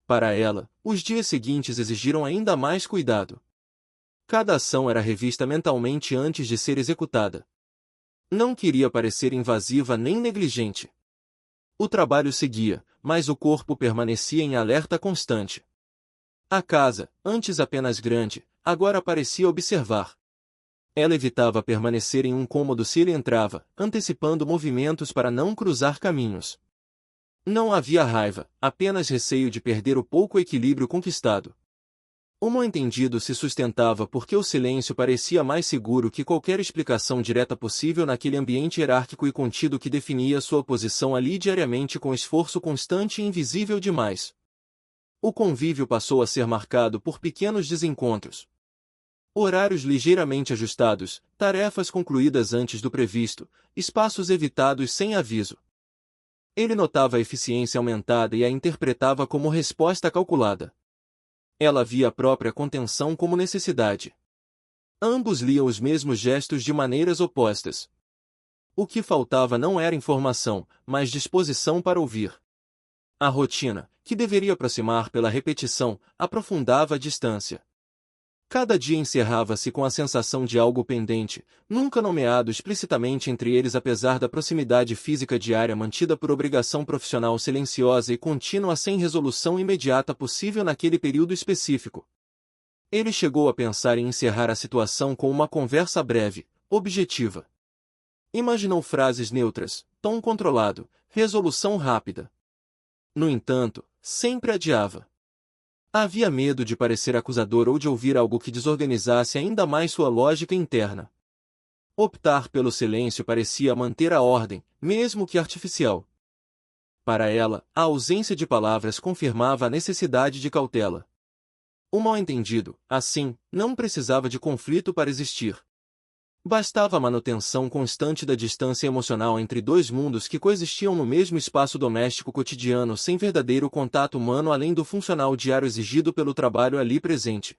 [SPEAKER 1] Para ela, os dias seguintes exigiram ainda mais cuidado. Cada ação era revista mentalmente antes de ser executada. Não queria parecer invasiva nem negligente. O trabalho seguia, mas o corpo permanecia em alerta constante. A casa, antes apenas grande, agora parecia observar. Ela evitava permanecer em um cômodo se ele entrava, antecipando movimentos para não cruzar caminhos. Não havia raiva, apenas receio de perder o pouco equilíbrio conquistado. O mal-entendido se sustentava porque o silêncio parecia mais seguro que qualquer explicação direta possível naquele ambiente hierárquico e contido que definia sua posição ali diariamente com esforço constante e invisível demais. O convívio passou a ser marcado por pequenos desencontros. Horários ligeiramente ajustados, tarefas concluídas antes do previsto, espaços evitados sem aviso. Ele notava a eficiência aumentada e a interpretava como resposta calculada. Ela via a própria contenção como necessidade. Ambos liam os mesmos gestos de maneiras opostas. O que faltava não era informação, mas disposição para ouvir. A rotina, que deveria aproximar pela repetição, aprofundava a distância. Cada dia encerrava-se com a sensação de algo pendente, nunca nomeado explicitamente entre eles apesar da proximidade física diária mantida por obrigação profissional silenciosa e contínua sem resolução imediata possível naquele período específico. Ele chegou a pensar em encerrar a situação com uma conversa breve, objetiva. Imaginou frases neutras, tom controlado, resolução rápida. No entanto, sempre adiava. Havia medo de parecer acusador ou de ouvir algo que desorganizasse ainda mais sua lógica interna. Optar pelo silêncio parecia manter a ordem, mesmo que artificial. Para ela, a ausência de palavras confirmava a necessidade de cautela. O mal-entendido, assim, não precisava de conflito para existir. Bastava a manutenção constante da distância emocional entre dois mundos que coexistiam no mesmo espaço doméstico cotidiano sem verdadeiro contato humano além do funcional diário exigido pelo trabalho ali presente.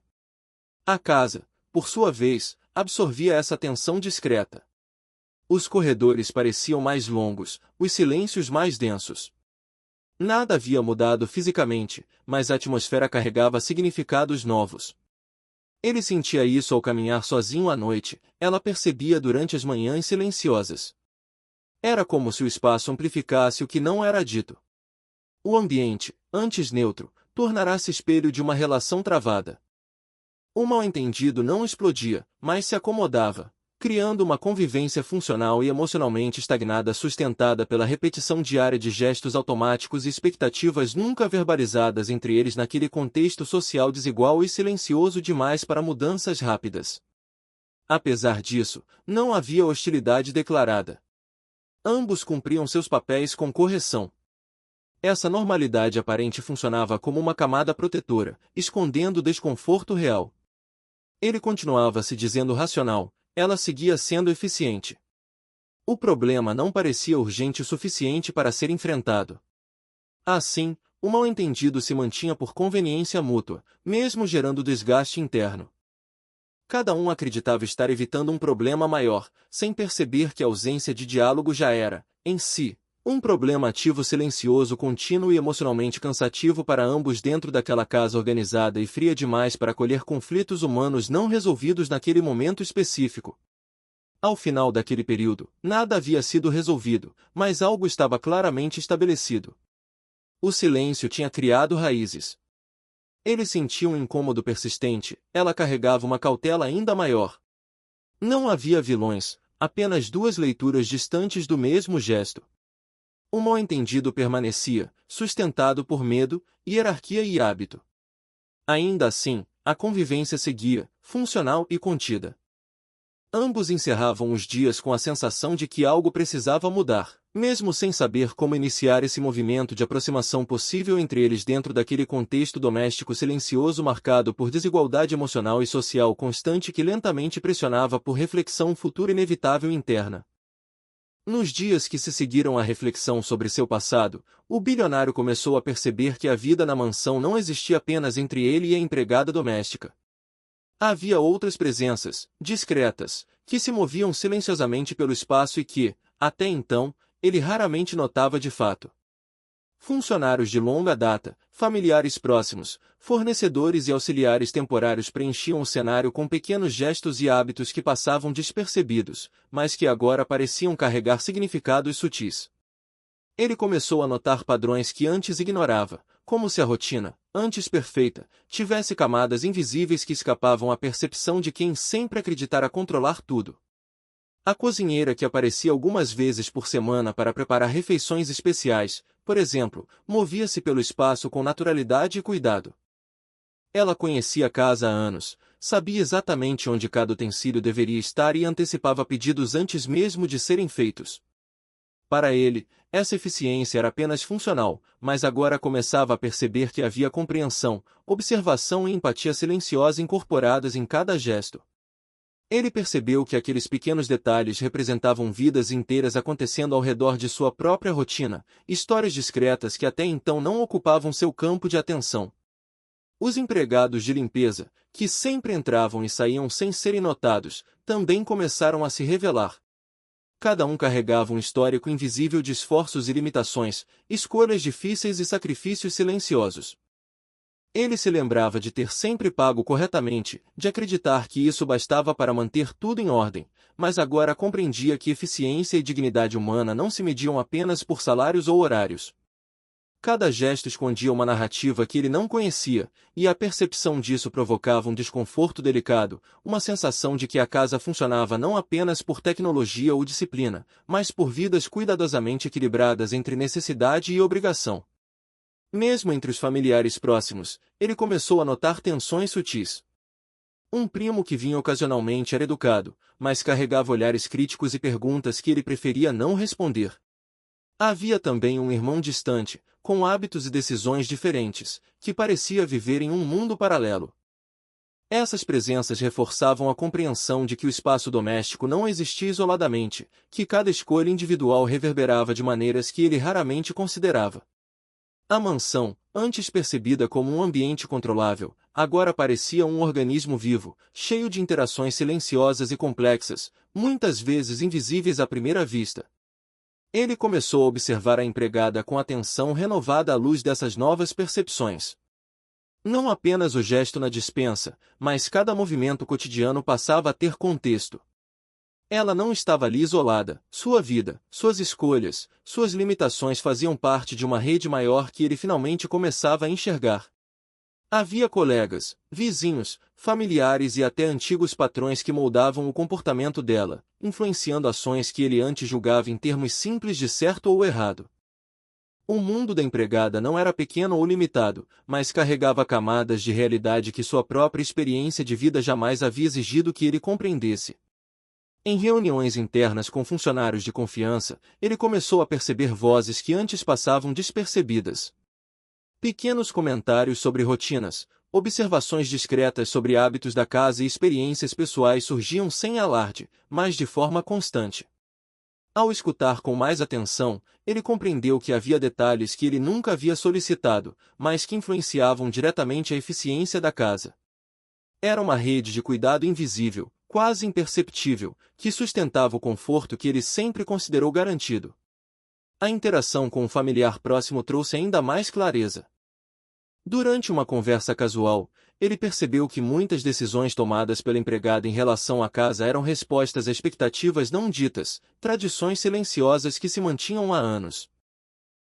[SPEAKER 1] A casa, por sua vez, absorvia essa tensão discreta. Os corredores pareciam mais longos, os silêncios mais densos. Nada havia mudado fisicamente, mas a atmosfera carregava significados novos. Ele sentia isso ao caminhar sozinho à noite, ela percebia durante as manhãs silenciosas. Era como se o espaço amplificasse o que não era dito. O ambiente, antes neutro, tornará-se espelho de uma relação travada. O mal-entendido não explodia, mas se acomodava, criando uma convivência funcional e emocionalmente estagnada sustentada pela repetição diária de gestos automáticos e expectativas nunca verbalizadas entre eles naquele contexto social desigual e silencioso demais para mudanças rápidas. Apesar disso, não havia hostilidade declarada. Ambos cumpriam seus papéis com correção. Essa normalidade aparente funcionava como uma camada protetora, escondendo o desconforto real. Ele continuava se dizendo racional, ela seguia sendo eficiente. O problema não parecia urgente o suficiente para ser enfrentado. Assim, o mal-entendido se mantinha por conveniência mútua, mesmo gerando desgaste interno. Cada um acreditava estar evitando um problema maior, sem perceber que a ausência de diálogo já era, em si, Um problema ativo silencioso contínuo e emocionalmente cansativo para ambos dentro daquela casa organizada e fria demais para acolher conflitos humanos não resolvidos naquele momento específico. Ao final daquele período, nada havia sido resolvido, mas algo estava claramente estabelecido. O silêncio tinha criado raízes. Ele sentia um incômodo persistente, ela carregava uma cautela ainda maior. Não havia vilões, apenas duas leituras distantes do mesmo gesto. O mal-entendido permanecia, sustentado por medo, hierarquia e hábito. Ainda assim, a convivência seguia, funcional e contida. Ambos encerravam os dias com a sensação de que algo precisava mudar, mesmo sem saber como iniciar esse movimento de aproximação possível entre eles dentro daquele contexto doméstico silencioso marcado por desigualdade emocional e social constante que lentamente pressionava por reflexão futura inevitável interna. Nos dias que se seguiram à reflexão sobre seu passado, o bilionário começou a perceber que a vida na mansão não existia apenas entre ele e a empregada doméstica. Havia outras presenças, discretas, que se moviam silenciosamente pelo espaço e que, até então, ele raramente notava de fato. Funcionários de longa data, familiares próximos, fornecedores e auxiliares temporários preenchiam o cenário com pequenos gestos e hábitos que passavam despercebidos, mas que agora pareciam carregar significados sutis. Ele começou a notar padrões que antes ignorava, como se a rotina, antes perfeita, tivesse camadas invisíveis que escapavam à percepção de quem sempre acreditara controlar tudo. A cozinheira que aparecia algumas vezes por semana para preparar refeições especiais, por exemplo, movia-se pelo espaço com naturalidade e cuidado. Ela conhecia a casa há anos, sabia exatamente onde cada utensílio deveria estar e antecipava pedidos antes mesmo de serem feitos. Para ele, essa eficiência era apenas funcional, mas agora começava a perceber que havia compreensão, observação e empatia silenciosa incorporadas em cada gesto. Ele percebeu que aqueles pequenos detalhes representavam vidas inteiras acontecendo ao redor de sua própria rotina, histórias discretas que até então não ocupavam seu campo de atenção. Os empregados de limpeza, que sempre entravam e saíam sem serem notados, também começaram a se revelar. Cada um carregava um histórico invisível de esforços e limitações, escolhas difíceis e sacrifícios silenciosos. Ele se lembrava de ter sempre pago corretamente, de acreditar que isso bastava para manter tudo em ordem, mas agora compreendia que eficiência e dignidade humana não se mediam apenas por salários ou horários. Cada gesto escondia uma narrativa que ele não conhecia, e a percepção disso provocava um desconforto delicado, uma sensação de que a casa funcionava não apenas por tecnologia ou disciplina, mas por vidas cuidadosamente equilibradas entre necessidade e obrigação. Mesmo entre os familiares próximos, ele começou a notar tensões sutis. Um primo que vinha ocasionalmente era educado, mas carregava olhares críticos e perguntas que ele preferia não responder. Havia também um irmão distante, com hábitos e decisões diferentes, que parecia viver em um mundo paralelo. Essas presenças reforçavam a compreensão de que o espaço doméstico não existia isoladamente, que cada escolha individual reverberava de maneiras que ele raramente considerava. A mansão, antes percebida como um ambiente controlável, agora parecia um organismo vivo, cheio de interações silenciosas e complexas, muitas vezes invisíveis à primeira vista. Ele começou a observar a empregada com atenção renovada à luz dessas novas percepções. Não apenas o gesto na despensa, mas cada movimento cotidiano passava a ter contexto. Ela não estava ali isolada, sua vida, suas escolhas, suas limitações faziam parte de uma rede maior que ele finalmente começava a enxergar. Havia colegas, vizinhos, familiares e até antigos patrões que moldavam o comportamento dela, influenciando ações que ele antes julgava em termos simples de certo ou errado. O mundo da empregada não era pequeno ou limitado, mas carregava camadas de realidade que sua própria experiência de vida jamais havia exigido que ele compreendesse. Em reuniões internas com funcionários de confiança, ele começou a perceber vozes que antes passavam despercebidas. Pequenos comentários sobre rotinas, observações discretas sobre hábitos da casa e experiências pessoais surgiam sem alarde, mas de forma constante. Ao escutar com mais atenção, ele compreendeu que havia detalhes que ele nunca havia solicitado, mas que influenciavam diretamente a eficiência da casa. Era uma rede de cuidado invisível, quase imperceptível, que sustentava o conforto que ele sempre considerou garantido. A interação com o familiar próximo trouxe ainda mais clareza. Durante uma conversa casual, ele percebeu que muitas decisões tomadas pela empregada em relação à casa eram respostas a expectativas não ditas, tradições silenciosas que se mantinham há anos.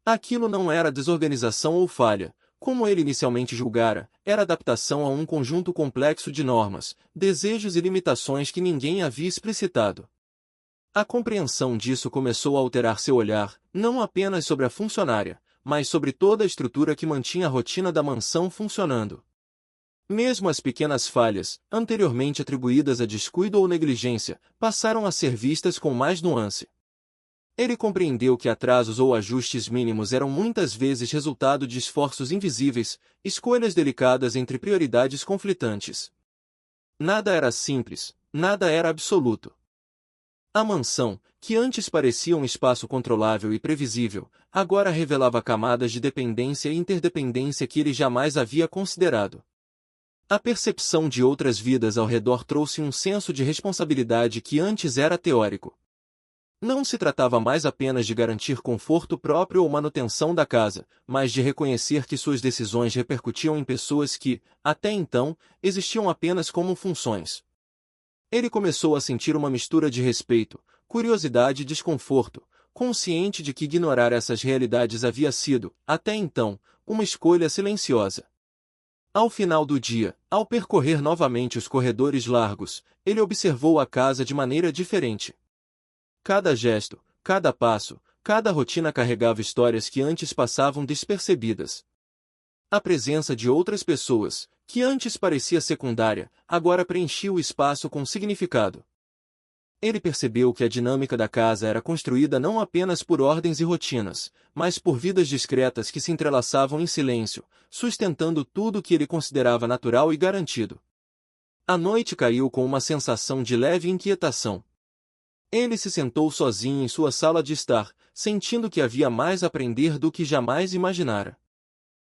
[SPEAKER 1] Aquilo não era desorganização ou falha, como ele inicialmente julgara, era adaptação a um conjunto complexo de normas, desejos e limitações que ninguém havia explicitado. A compreensão disso começou a alterar seu olhar, não apenas sobre a funcionária, mas sobre toda a estrutura que mantinha a rotina da mansão funcionando. Mesmo as pequenas falhas, anteriormente atribuídas a descuido ou negligência, passaram a ser vistas com mais nuance. Ele compreendeu que atrasos ou ajustes mínimos eram muitas vezes resultado de esforços invisíveis, escolhas delicadas entre prioridades conflitantes. Nada era simples, nada era absoluto. A mansão, que antes parecia um espaço controlável e previsível, agora revelava camadas de dependência e interdependência que ele jamais havia considerado. A percepção de outras vidas ao redor trouxe um senso de responsabilidade que antes era teórico. Não se tratava mais apenas de garantir conforto próprio ou manutenção da casa, mas de reconhecer que suas decisões repercutiam em pessoas que, até então, existiam apenas como funções. Ele começou a sentir uma mistura de respeito, curiosidade e desconforto, consciente de que ignorar essas realidades havia sido, até então, uma escolha silenciosa. Ao final do dia, ao percorrer novamente os corredores largos, ele observou a casa de maneira diferente. Cada gesto, cada passo, cada rotina carregava histórias que antes passavam despercebidas. A presença de outras pessoas, que antes parecia secundária, agora preenchia o espaço com significado. Ele percebeu que a dinâmica da casa era construída não apenas por ordens e rotinas, mas por vidas discretas que se entrelaçavam em silêncio, sustentando tudo o que ele considerava natural e garantido. A noite caiu com uma sensação de leve inquietação. Ele se sentou sozinho em sua sala de estar, sentindo que havia mais a aprender do que jamais imaginara.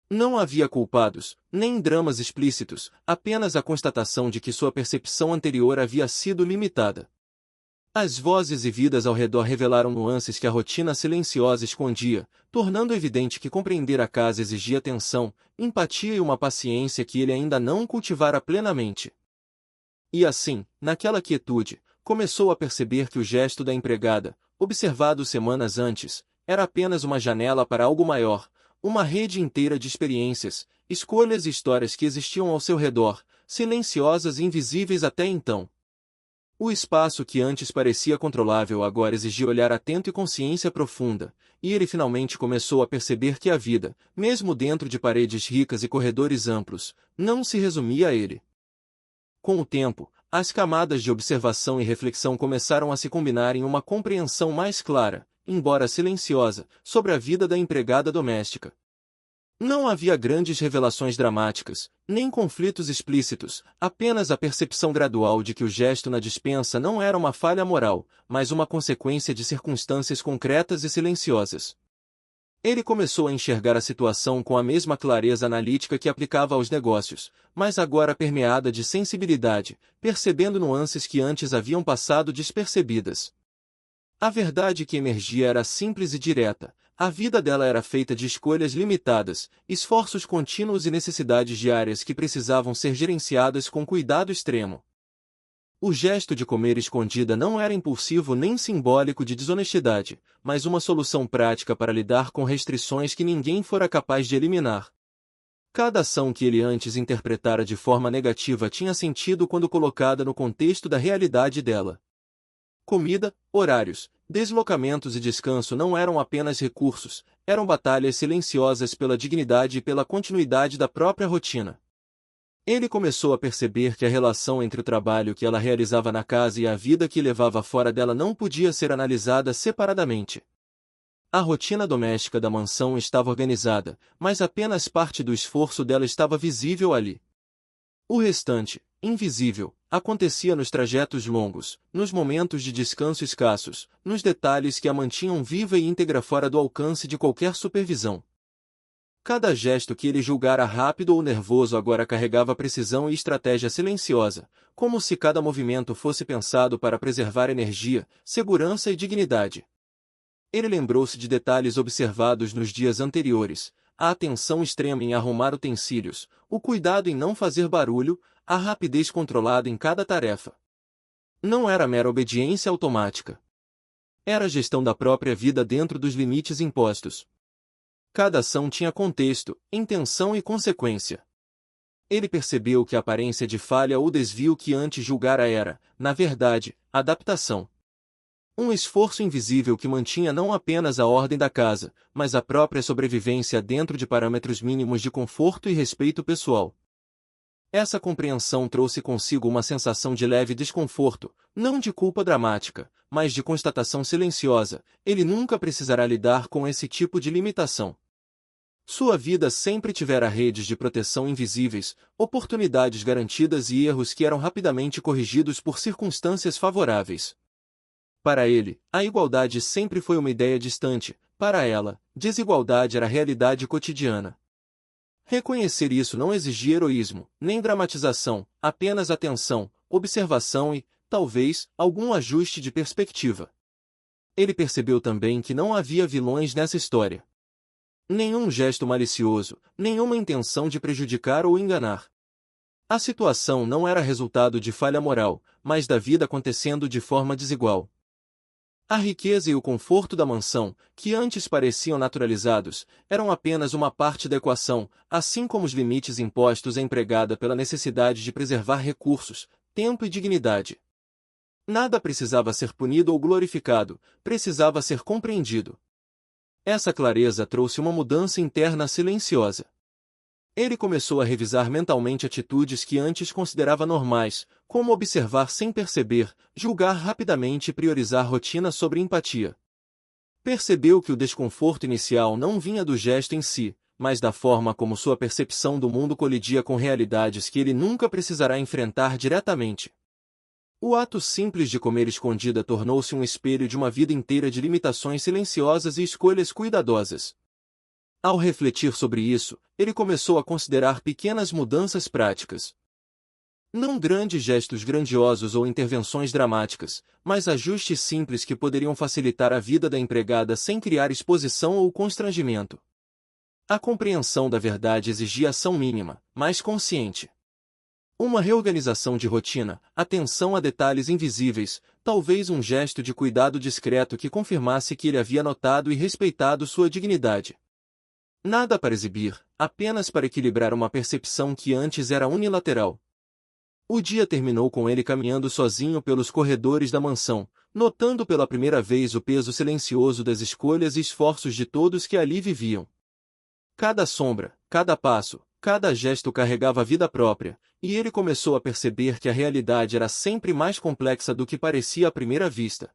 [SPEAKER 1] Não havia culpados, nem dramas explícitos, apenas a constatação de que sua percepção anterior havia sido limitada. As vozes e vidas ao redor revelaram nuances que a rotina silenciosa escondia, tornando evidente que compreender a casa exigia atenção, empatia e uma paciência que ele ainda não cultivara plenamente. E assim, naquela quietude, começou a perceber que o gesto da empregada, observado semanas antes, era apenas uma janela para algo maior, uma rede inteira de experiências, escolhas e histórias que existiam ao seu redor, silenciosas e invisíveis até então. O espaço que antes parecia controlável agora exigia olhar atento e consciência profunda, e ele finalmente começou a perceber que a vida, mesmo dentro de paredes ricas e corredores amplos, não se resumia a ele. Com o tempo, as camadas de observação e reflexão começaram a se combinar em uma compreensão mais clara, embora silenciosa, sobre a vida da empregada doméstica. Não havia grandes revelações dramáticas, nem conflitos explícitos, apenas a percepção gradual de que o gesto na despensa não era uma falha moral, mas uma consequência de circunstâncias concretas e silenciosas. Ele começou a enxergar a situação com a mesma clareza analítica que aplicava aos negócios, mas agora permeada de sensibilidade, percebendo nuances que antes haviam passado despercebidas. A verdade que emergia era simples e direta. A vida dela era feita de escolhas limitadas, esforços contínuos e necessidades diárias que precisavam ser gerenciadas com cuidado extremo. O gesto de comer escondida não era impulsivo nem simbólico de desonestidade, mas uma solução prática para lidar com restrições que ninguém fora capaz de eliminar. Cada ação que ele antes interpretara de forma negativa tinha sentido quando colocada no contexto da realidade dela. Comida, horários, deslocamentos e descanso não eram apenas recursos, eram batalhas silenciosas pela dignidade e pela continuidade da própria rotina. Ele começou a perceber que a relação entre o trabalho que ela realizava na casa e a vida que levava fora dela não podia ser analisada separadamente. A rotina doméstica da mansão estava organizada, mas apenas parte do esforço dela estava visível ali. O restante, invisível, acontecia nos trajetos longos, nos momentos de descanso escassos, nos detalhes que a mantinham viva e íntegra fora do alcance de qualquer supervisão. Cada gesto que ele julgara rápido ou nervoso agora carregava precisão e estratégia silenciosa, como se cada movimento fosse pensado para preservar energia, segurança e dignidade. Ele lembrou-se de detalhes observados nos dias anteriores, a atenção extrema em arrumar utensílios, o cuidado em não fazer barulho, a rapidez controlada em cada tarefa. Não era mera obediência automática. Era a gestão da própria vida dentro dos limites impostos. Cada ação tinha contexto, intenção e consequência. Ele percebeu que a aparência de falha ou desvio que antes julgara era, na verdade, adaptação. Um esforço invisível que mantinha não apenas a ordem da casa, mas a própria sobrevivência dentro de parâmetros mínimos de conforto e respeito pessoal. Essa compreensão trouxe consigo uma sensação de leve desconforto, não de culpa dramática, mas de constatação silenciosa: ele nunca precisará lidar com esse tipo de limitação. Sua vida sempre tivera redes de proteção invisíveis, oportunidades garantidas e erros que eram rapidamente corrigidos por circunstâncias favoráveis. Para ele, a igualdade sempre foi uma ideia distante; para ela, desigualdade era a realidade cotidiana. Reconhecer isso não exigia heroísmo, nem dramatização, apenas atenção, observação e, talvez, algum ajuste de perspectiva. Ele percebeu também que não havia vilões nessa história. Nenhum gesto malicioso, nenhuma intenção de prejudicar ou enganar. A situação não era resultado de falha moral, mas da vida acontecendo de forma desigual. A riqueza e o conforto da mansão, que antes pareciam naturalizados, eram apenas uma parte da equação, assim como os limites impostos à empregada pela necessidade de preservar recursos, tempo e dignidade. Nada precisava ser punido ou glorificado, precisava ser compreendido. Essa clareza trouxe uma mudança interna silenciosa. Ele começou a revisar mentalmente atitudes que antes considerava normais, como observar sem perceber, julgar rapidamente e priorizar rotina sobre empatia. Percebeu que o desconforto inicial não vinha do gesto em si, mas da forma como sua percepção do mundo colidia com realidades que ele nunca precisará enfrentar diretamente. O ato simples de comer escondida tornou-se um espelho de uma vida inteira de limitações silenciosas e escolhas cuidadosas. Ao refletir sobre isso, ele começou a considerar pequenas mudanças práticas. Não grandes gestos grandiosos ou intervenções dramáticas, mas ajustes simples que poderiam facilitar a vida da empregada sem criar exposição ou constrangimento. A compreensão da verdade exigia ação mínima, mas consciente. Uma reorganização de rotina, atenção a detalhes invisíveis, talvez um gesto de cuidado discreto que confirmasse que ele havia notado e respeitado sua dignidade. Nada para exibir, apenas para equilibrar uma percepção que antes era unilateral. O dia terminou com ele caminhando sozinho pelos corredores da mansão, notando pela primeira vez o peso silencioso das escolhas e esforços de todos que ali viviam. Cada sombra, cada passo, cada gesto carregava vida própria, e ele começou a perceber que a realidade era sempre mais complexa do que parecia à primeira vista.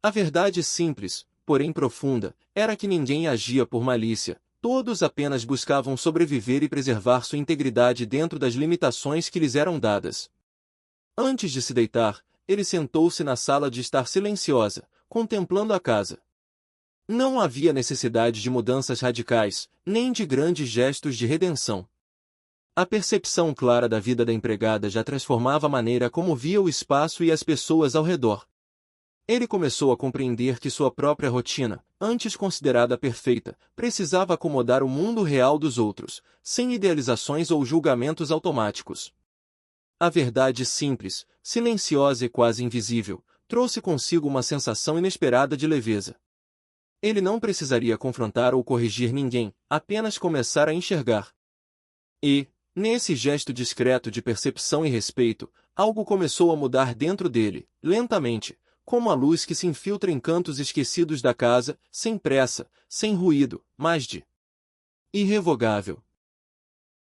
[SPEAKER 1] A verdade simples, porém profunda, era que ninguém agia por malícia. Todos apenas buscavam sobreviver e preservar sua integridade dentro das limitações que lhes eram dadas. Antes de se deitar, ele sentou-se na sala de estar silenciosa, contemplando a casa. Não havia necessidade de mudanças radicais, nem de grandes gestos de redenção. A percepção clara da vida da empregada já transformava a maneira como via o espaço e as pessoas ao redor. Ele começou a compreender que sua própria rotina, antes considerada perfeita, precisava acomodar o mundo real dos outros, sem idealizações ou julgamentos automáticos. A verdade simples, silenciosa e quase invisível, trouxe consigo uma sensação inesperada de leveza. Ele não precisaria confrontar ou corrigir ninguém, apenas começar a enxergar. E, nesse gesto discreto de percepção e respeito, algo começou a mudar dentro dele, lentamente, como a luz que se infiltra em cantos esquecidos da casa, sem pressa, sem ruído, mas de irrevogável.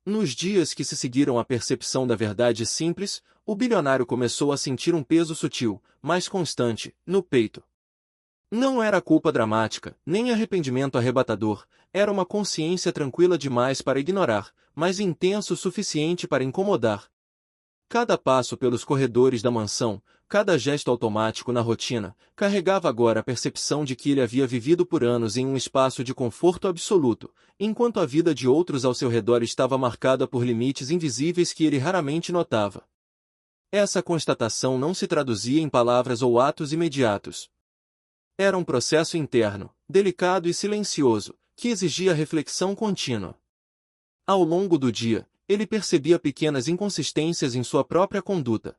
[SPEAKER 1] Nos dias que se seguiram à percepção da verdade simples, o bilionário começou a sentir um peso sutil, mas constante, no peito. Não era culpa dramática, nem arrependimento arrebatador, era uma consciência tranquila demais para ignorar, mas intenso o suficiente para incomodar. Cada passo pelos corredores da mansão, cada gesto automático na rotina, carregava agora a percepção de que ele havia vivido por anos em um espaço de conforto absoluto, enquanto a vida de outros ao seu redor estava marcada por limites invisíveis que ele raramente notava. Essa constatação não se traduzia em palavras ou atos imediatos. Era um processo interno, delicado e silencioso, que exigia reflexão contínua. Ao longo do dia, ele percebia pequenas inconsistências em sua própria conduta.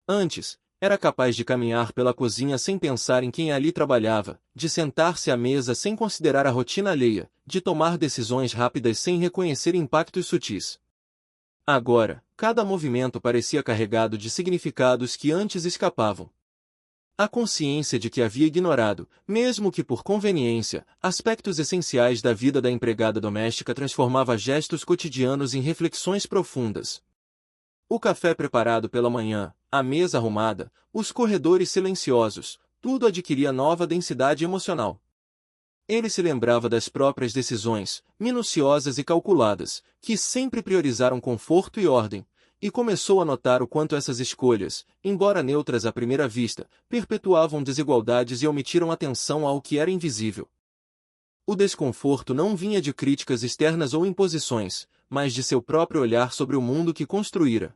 [SPEAKER 1] Antes, era capaz de caminhar pela cozinha sem pensar em quem ali trabalhava, de sentar-se à mesa sem considerar a rotina alheia, de tomar decisões rápidas sem reconhecer impactos sutis. Agora, cada movimento parecia carregado de significados que antes escapavam. A consciência de que havia ignorado, mesmo que por conveniência, aspectos essenciais da vida da empregada doméstica transformava gestos cotidianos em reflexões profundas. O café preparado pela manhã, a mesa arrumada, os corredores silenciosos, tudo adquiria nova densidade emocional. Ele se lembrava das próprias decisões, minuciosas e calculadas, que sempre priorizaram conforto e ordem, e começou a notar o quanto essas escolhas, embora neutras à primeira vista, perpetuavam desigualdades e omitiram atenção ao que era invisível. O desconforto não vinha de críticas externas ou imposições, mas de seu próprio olhar sobre o mundo que construíra.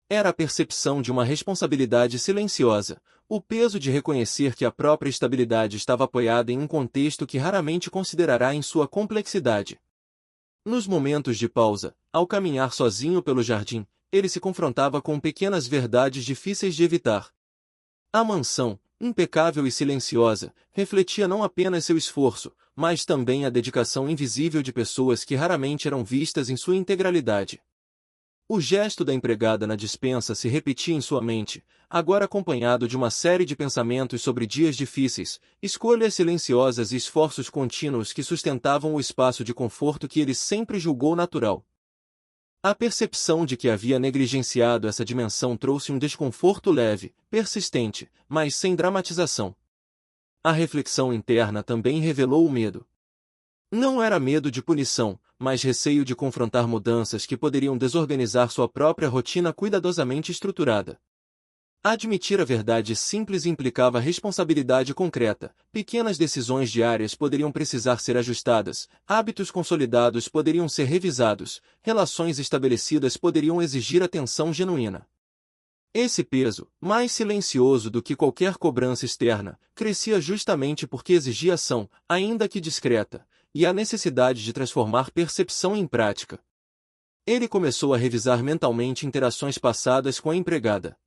[SPEAKER 1] Era a percepção de uma responsabilidade silenciosa, o peso de reconhecer que a própria estabilidade estava apoiada em um contexto que raramente considerará em sua complexidade. Nos momentos de pausa, ao caminhar sozinho pelo jardim, ele se confrontava com pequenas verdades difíceis de evitar. A mansão, impecável e silenciosa, refletia não apenas seu esforço, mas também a dedicação invisível de pessoas que raramente eram vistas em sua integralidade. O gesto da empregada na despensa se repetia em sua mente, agora acompanhado de uma série de pensamentos sobre dias difíceis, escolhas silenciosas e esforços contínuos que sustentavam o espaço de conforto que ele sempre julgou natural. A percepção de que havia negligenciado essa dimensão trouxe um desconforto leve, persistente, mas sem dramatização. A reflexão interna também revelou o medo. Não era medo de punição, mas receio de confrontar mudanças que poderiam desorganizar sua própria rotina cuidadosamente estruturada. Admitir a verdade simples implicava responsabilidade concreta, pequenas decisões diárias poderiam precisar ser ajustadas, hábitos consolidados poderiam ser revisados, relações estabelecidas poderiam exigir atenção genuína. Esse peso, mais silencioso do que qualquer cobrança externa, crescia justamente porque exigia ação, ainda que discreta, e a necessidade de transformar percepção em prática. Ele começou a revisar mentalmente interações passadas com a empregada.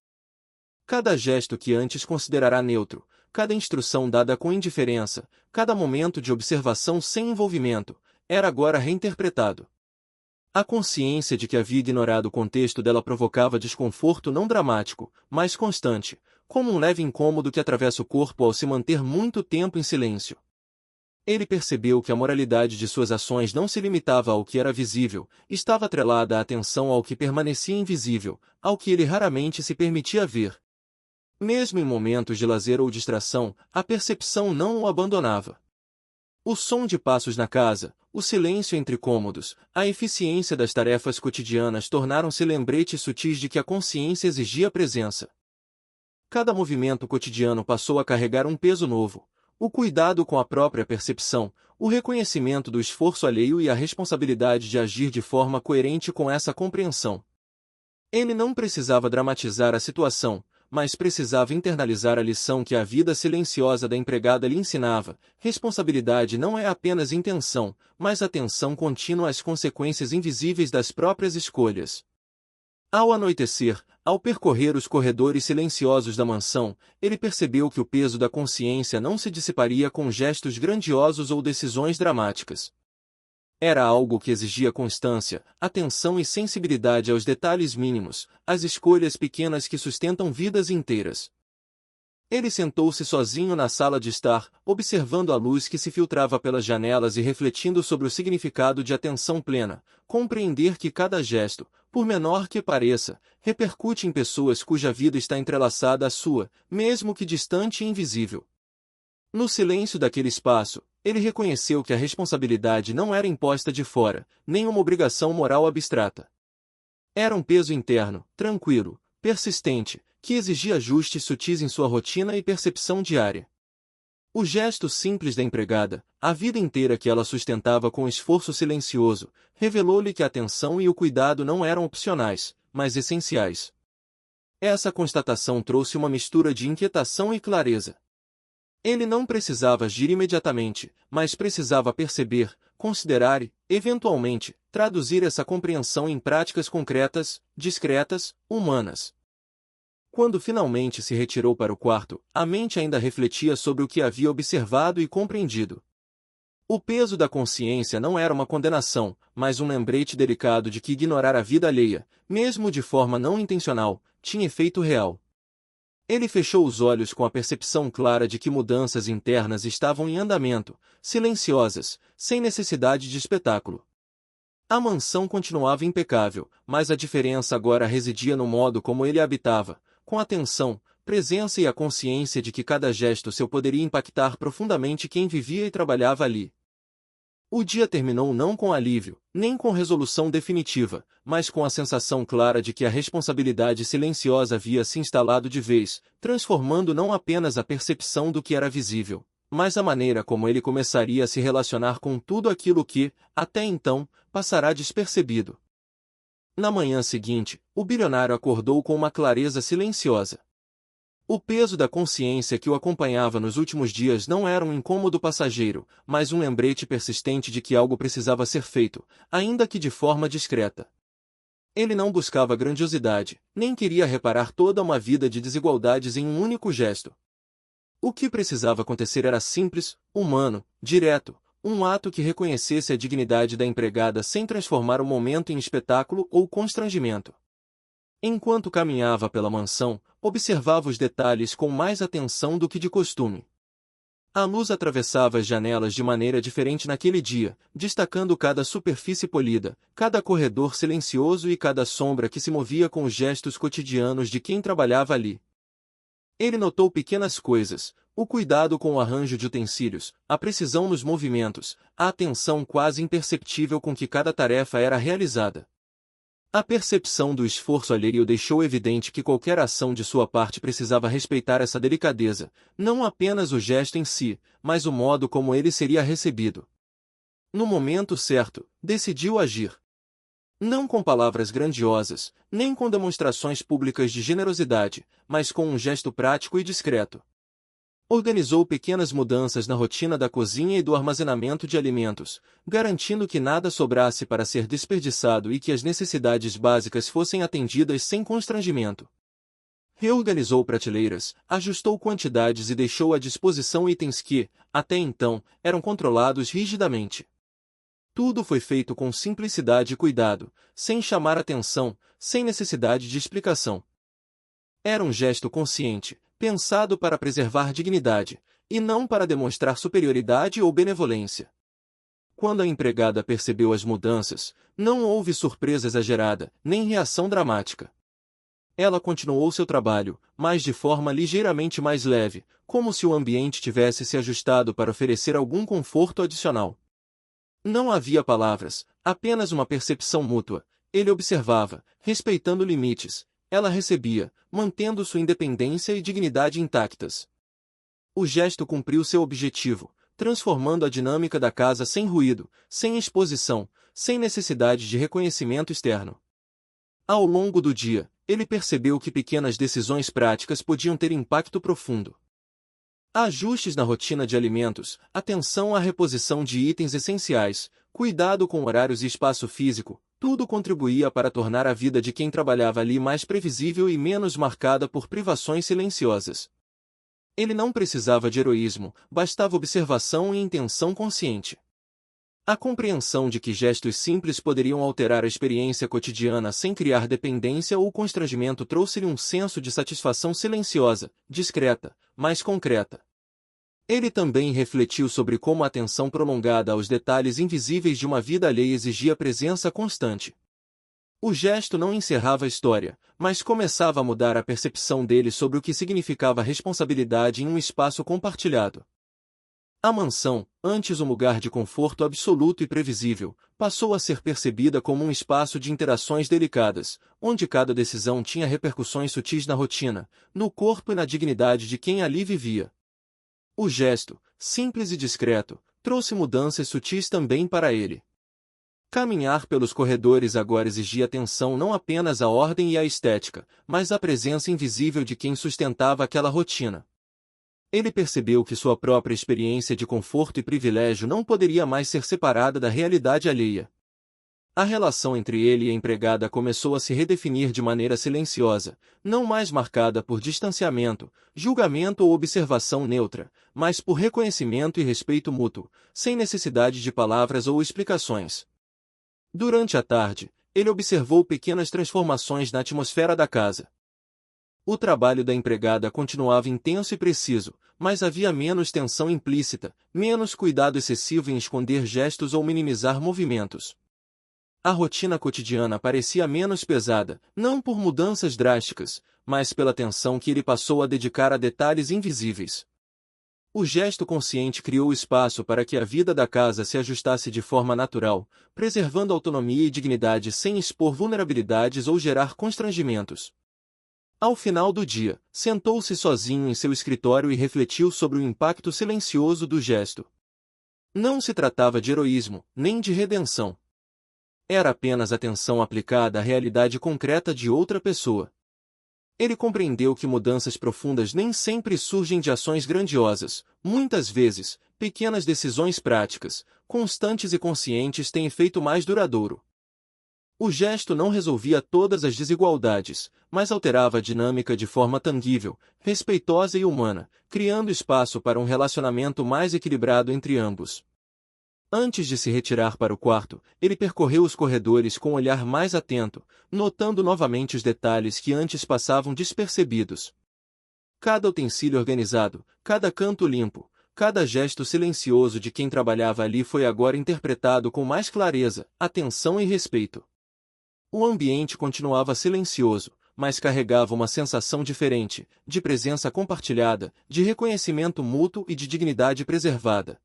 [SPEAKER 1] Cada gesto que antes considerara neutro, cada instrução dada com indiferença, cada momento de observação sem envolvimento, era agora reinterpretado. A consciência de que havia ignorado o contexto dela provocava desconforto não dramático, mas constante, como um leve incômodo que atravessa o corpo ao se manter muito tempo em silêncio. Ele percebeu que a moralidade de suas ações não se limitava ao que era visível, estava atrelada à atenção ao que permanecia invisível, ao que ele raramente se permitia ver. Mesmo em momentos de lazer ou distração, a percepção não o abandonava. O som de passos na casa, o silêncio entre cômodos, a eficiência das tarefas cotidianas tornaram-se lembretes sutis de que a consciência exigia presença. Cada movimento cotidiano passou a carregar um peso novo. O cuidado com a própria percepção, o reconhecimento do esforço alheio e a responsabilidade de agir de forma coerente com essa compreensão. Ele não precisava dramatizar a situação, mas precisava internalizar a lição que a vida silenciosa da empregada lhe ensinava. Responsabilidade não é apenas intenção, mas atenção contínua às consequências invisíveis das próprias escolhas. Ao anoitecer, ao percorrer os corredores silenciosos da mansão, ele percebeu que o peso da consciência não se dissiparia com gestos grandiosos ou decisões dramáticas. Era algo que exigia constância, atenção e sensibilidade aos detalhes mínimos, às escolhas pequenas que sustentam vidas inteiras. Ele sentou-se sozinho na sala de estar, observando a luz que se filtrava pelas janelas e refletindo sobre o significado de atenção plena, compreender que cada gesto, por menor que pareça, repercute em pessoas cuja vida está entrelaçada à sua, mesmo que distante e invisível. No silêncio daquele espaço, ele reconheceu que a responsabilidade não era imposta de fora, nem uma obrigação moral abstrata. Era um peso interno, tranquilo, persistente, que exigia ajustes sutis em sua rotina e percepção diária. O gesto simples da empregada, a vida inteira que ela sustentava com esforço silencioso, revelou-lhe que a atenção e o cuidado não eram opcionais, mas essenciais. Essa constatação trouxe uma mistura de inquietação e clareza. Ele não precisava agir imediatamente, mas precisava perceber, considerar e, eventualmente, traduzir essa compreensão em práticas concretas, discretas, humanas. Quando finalmente se retirou para o quarto, a mente ainda refletia sobre o que havia observado e compreendido. O peso da consciência não era uma condenação, mas um lembrete delicado de que ignorar a vida alheia, mesmo de forma não intencional, tinha efeito real. Ele fechou os olhos com a percepção clara de que mudanças internas estavam em andamento, silenciosas, sem necessidade de espetáculo. A mansão continuava impecável, mas a diferença agora residia no modo como ele a habitava, com atenção, presença e a consciência de que cada gesto seu poderia impactar profundamente quem vivia e trabalhava ali. O dia terminou não com alívio, nem com resolução definitiva, mas com a sensação clara de que a responsabilidade silenciosa havia se instalado de vez, transformando não apenas a percepção do que era visível, mas a maneira como ele começaria a se relacionar com tudo aquilo que, até então, passará despercebido. Na manhã seguinte, o bilionário acordou com uma clareza silenciosa. O peso da consciência que o acompanhava nos últimos dias não era um incômodo passageiro, mas um lembrete persistente de que algo precisava ser feito, ainda que de forma discreta. Ele não buscava grandiosidade, nem queria reparar toda uma vida de desigualdades em um único gesto. O que precisava acontecer era simples, humano, direto, um ato que reconhecesse a dignidade da empregada sem transformar o momento em espetáculo ou constrangimento. Enquanto caminhava pela mansão, observava os detalhes com mais atenção do que de costume. A luz atravessava as janelas de maneira diferente naquele dia, destacando cada superfície polida, cada corredor silencioso e cada sombra que se movia com os gestos cotidianos de quem trabalhava ali. Ele notou pequenas coisas, o cuidado com o arranjo de utensílios, a precisão nos movimentos, a atenção quase imperceptível com que cada tarefa era realizada. A percepção do esforço alheio deixou evidente que qualquer ação de sua parte precisava respeitar essa delicadeza, não apenas o gesto em si, mas o modo como ele seria recebido. No momento certo, decidiu agir. Não com palavras grandiosas, nem com demonstrações públicas de generosidade, mas com um gesto prático e discreto. Organizou pequenas mudanças na rotina da cozinha e do armazenamento de alimentos, garantindo que nada sobrasse para ser desperdiçado e que as necessidades básicas fossem atendidas sem constrangimento. Reorganizou prateleiras, ajustou quantidades e deixou à disposição itens que, até então, eram controlados rigidamente. Tudo foi feito com simplicidade e cuidado, sem chamar atenção, sem necessidade de explicação. Era um gesto consciente, pensado para preservar dignidade, e não para demonstrar superioridade ou benevolência. Quando a empregada percebeu as mudanças, não houve surpresa exagerada, nem reação dramática. Ela continuou seu trabalho, mas de forma ligeiramente mais leve, como se o ambiente tivesse se ajustado para oferecer algum conforto adicional. Não havia palavras, apenas uma percepção mútua. Ele observava, respeitando limites. Ela recebia, mantendo sua independência e dignidade intactas. O gesto cumpriu seu objetivo, transformando a dinâmica da casa sem ruído, sem exposição, sem necessidade de reconhecimento externo. Ao longo do dia, ele percebeu que pequenas decisões práticas podiam ter impacto profundo. Ajustes na rotina de alimentos, atenção à reposição de itens essenciais, cuidado com horários e espaço físico, tudo contribuía para tornar a vida de quem trabalhava ali mais previsível e menos marcada por privações silenciosas. Ele não precisava de heroísmo, bastava observação e intenção consciente. A compreensão de que gestos simples poderiam alterar a experiência cotidiana sem criar dependência ou constrangimento trouxe-lhe um senso de satisfação silenciosa, discreta, mas concreta. Ele também refletiu sobre como a atenção prolongada aos detalhes invisíveis de uma vida alheia exigia presença constante. O gesto não encerrava a história, mas começava a mudar a percepção dele sobre o que significava responsabilidade em um espaço compartilhado. A mansão, antes um lugar de conforto absoluto e previsível, passou a ser percebida como um espaço de interações delicadas, onde cada decisão tinha repercussões sutis na rotina, no corpo e na dignidade de quem ali vivia. O gesto, simples e discreto, trouxe mudanças sutis também para ele. Caminhar pelos corredores agora exigia atenção não apenas à ordem e à estética, mas à presença invisível de quem sustentava aquela rotina. Ele percebeu que sua própria experiência de conforto e privilégio não poderia mais ser separada da realidade alheia. A relação entre ele e a empregada começou a se redefinir de maneira silenciosa, não mais marcada por distanciamento, julgamento ou observação neutra, mas por reconhecimento e respeito mútuo, sem necessidade de palavras ou explicações. Durante a tarde, ele observou pequenas transformações na atmosfera da casa. O trabalho da empregada continuava intenso e preciso, mas havia menos tensão implícita, menos cuidado excessivo em esconder gestos ou minimizar movimentos. A rotina cotidiana parecia menos pesada, não por mudanças drásticas, mas pela atenção que ele passou a dedicar a detalhes invisíveis. O gesto consciente criou espaço para que a vida da casa se ajustasse de forma natural, preservando autonomia e dignidade sem expor vulnerabilidades ou gerar constrangimentos. Ao final do dia, sentou-se sozinho em seu escritório e refletiu sobre o impacto silencioso do gesto. Não se tratava de heroísmo, nem de redenção. Era apenas atenção aplicada à realidade concreta de outra pessoa. Ele compreendeu que mudanças profundas nem sempre surgem de ações grandiosas. Muitas vezes, pequenas decisões práticas, constantes e conscientes têm efeito mais duradouro. O gesto não resolvia todas as desigualdades, mas alterava a dinâmica de forma tangível, respeitosa e humana, criando espaço para um relacionamento mais equilibrado entre ambos. Antes de se retirar para o quarto, ele percorreu os corredores com um olhar mais atento, notando novamente os detalhes que antes passavam despercebidos. Cada utensílio organizado, cada canto limpo, cada gesto silencioso de quem trabalhava ali foi agora interpretado com mais clareza, atenção e respeito. O ambiente continuava silencioso, mas carregava uma sensação diferente, de presença compartilhada, de reconhecimento mútuo e de dignidade preservada.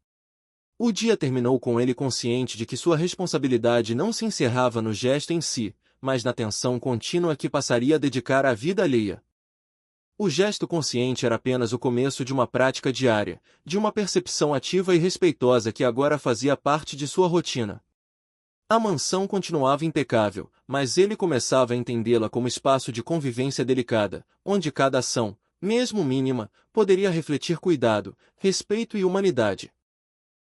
[SPEAKER 1] O dia terminou com ele consciente de que sua responsabilidade não se encerrava no gesto em si, mas na atenção contínua que passaria a dedicar à vida alheia. O gesto consciente era apenas o começo de uma prática diária, de uma percepção ativa e respeitosa que agora fazia parte de sua rotina. A mansão continuava impecável, mas ele começava a entendê-la como espaço de convivência delicada, onde cada ação, mesmo mínima, poderia refletir cuidado, respeito e humanidade.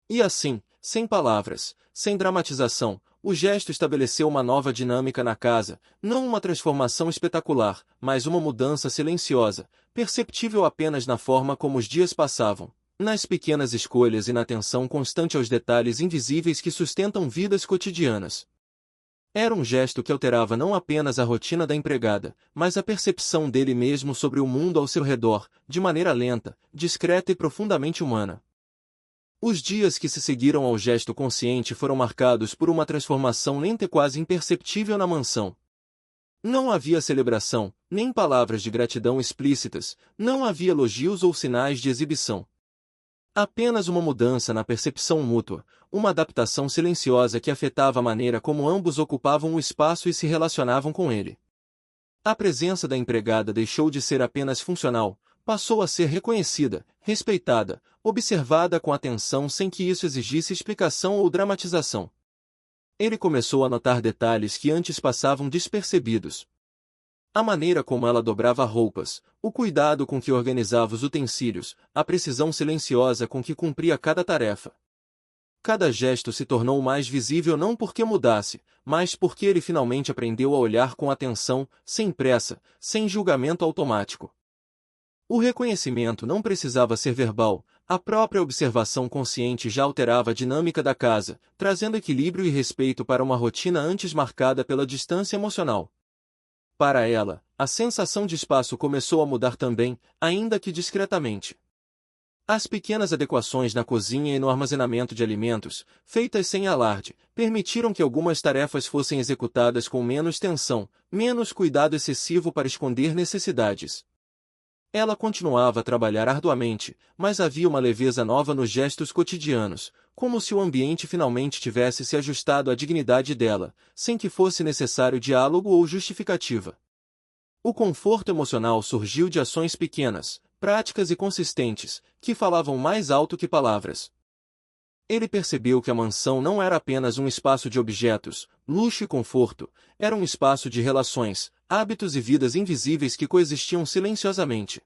[SPEAKER 1] E assim, sem palavras, sem dramatização, o gesto estabeleceu uma nova dinâmica na casa, não uma transformação espetacular, mas uma mudança silenciosa, perceptível apenas na forma como os dias passavam, nas pequenas escolhas e na atenção constante aos detalhes invisíveis que sustentam vidas cotidianas. Era um gesto que alterava não apenas a rotina da empregada, mas a percepção dele mesmo sobre o mundo ao seu redor, de maneira lenta, discreta e profundamente humana. Os dias que se seguiram ao gesto consciente foram marcados por uma transformação lenta e quase imperceptível na mansão. Não havia celebração, nem palavras de gratidão explícitas, não havia elogios ou sinais de exibição. Apenas uma mudança na percepção mútua, uma adaptação silenciosa que afetava a maneira como ambos ocupavam o espaço e se relacionavam com ele. A presença da empregada deixou de ser apenas funcional, passou a ser reconhecida, respeitada, observada com atenção sem que isso exigisse explicação ou dramatização. Ele começou a notar detalhes que antes passavam despercebidos. A maneira como ela dobrava roupas, o cuidado com que organizava os utensílios, a precisão silenciosa com que cumpria cada tarefa. Cada gesto se tornou mais visível não porque mudasse, mas porque ele finalmente aprendeu a olhar com atenção, sem pressa, sem julgamento automático. O reconhecimento não precisava ser verbal, a própria observação consciente já alterava a dinâmica da casa, trazendo equilíbrio e respeito para uma rotina antes marcada pela distância emocional. Para ela, a sensação de espaço começou a mudar também, ainda que discretamente. As pequenas adequações na cozinha e no armazenamento de alimentos, feitas sem alarde, permitiram que algumas tarefas fossem executadas com menos tensão, menos cuidado excessivo para esconder necessidades. Ela continuava a trabalhar arduamente, mas havia uma leveza nova nos gestos cotidianos, como se o ambiente finalmente tivesse se ajustado à dignidade dela, sem que fosse necessário diálogo ou justificativa. O conforto emocional surgiu de ações pequenas, práticas e consistentes, que falavam mais alto que palavras. Ele percebeu que a mansão não era apenas um espaço de objetos, luxo e conforto, era um espaço de relações, hábitos e vidas invisíveis que coexistiam silenciosamente.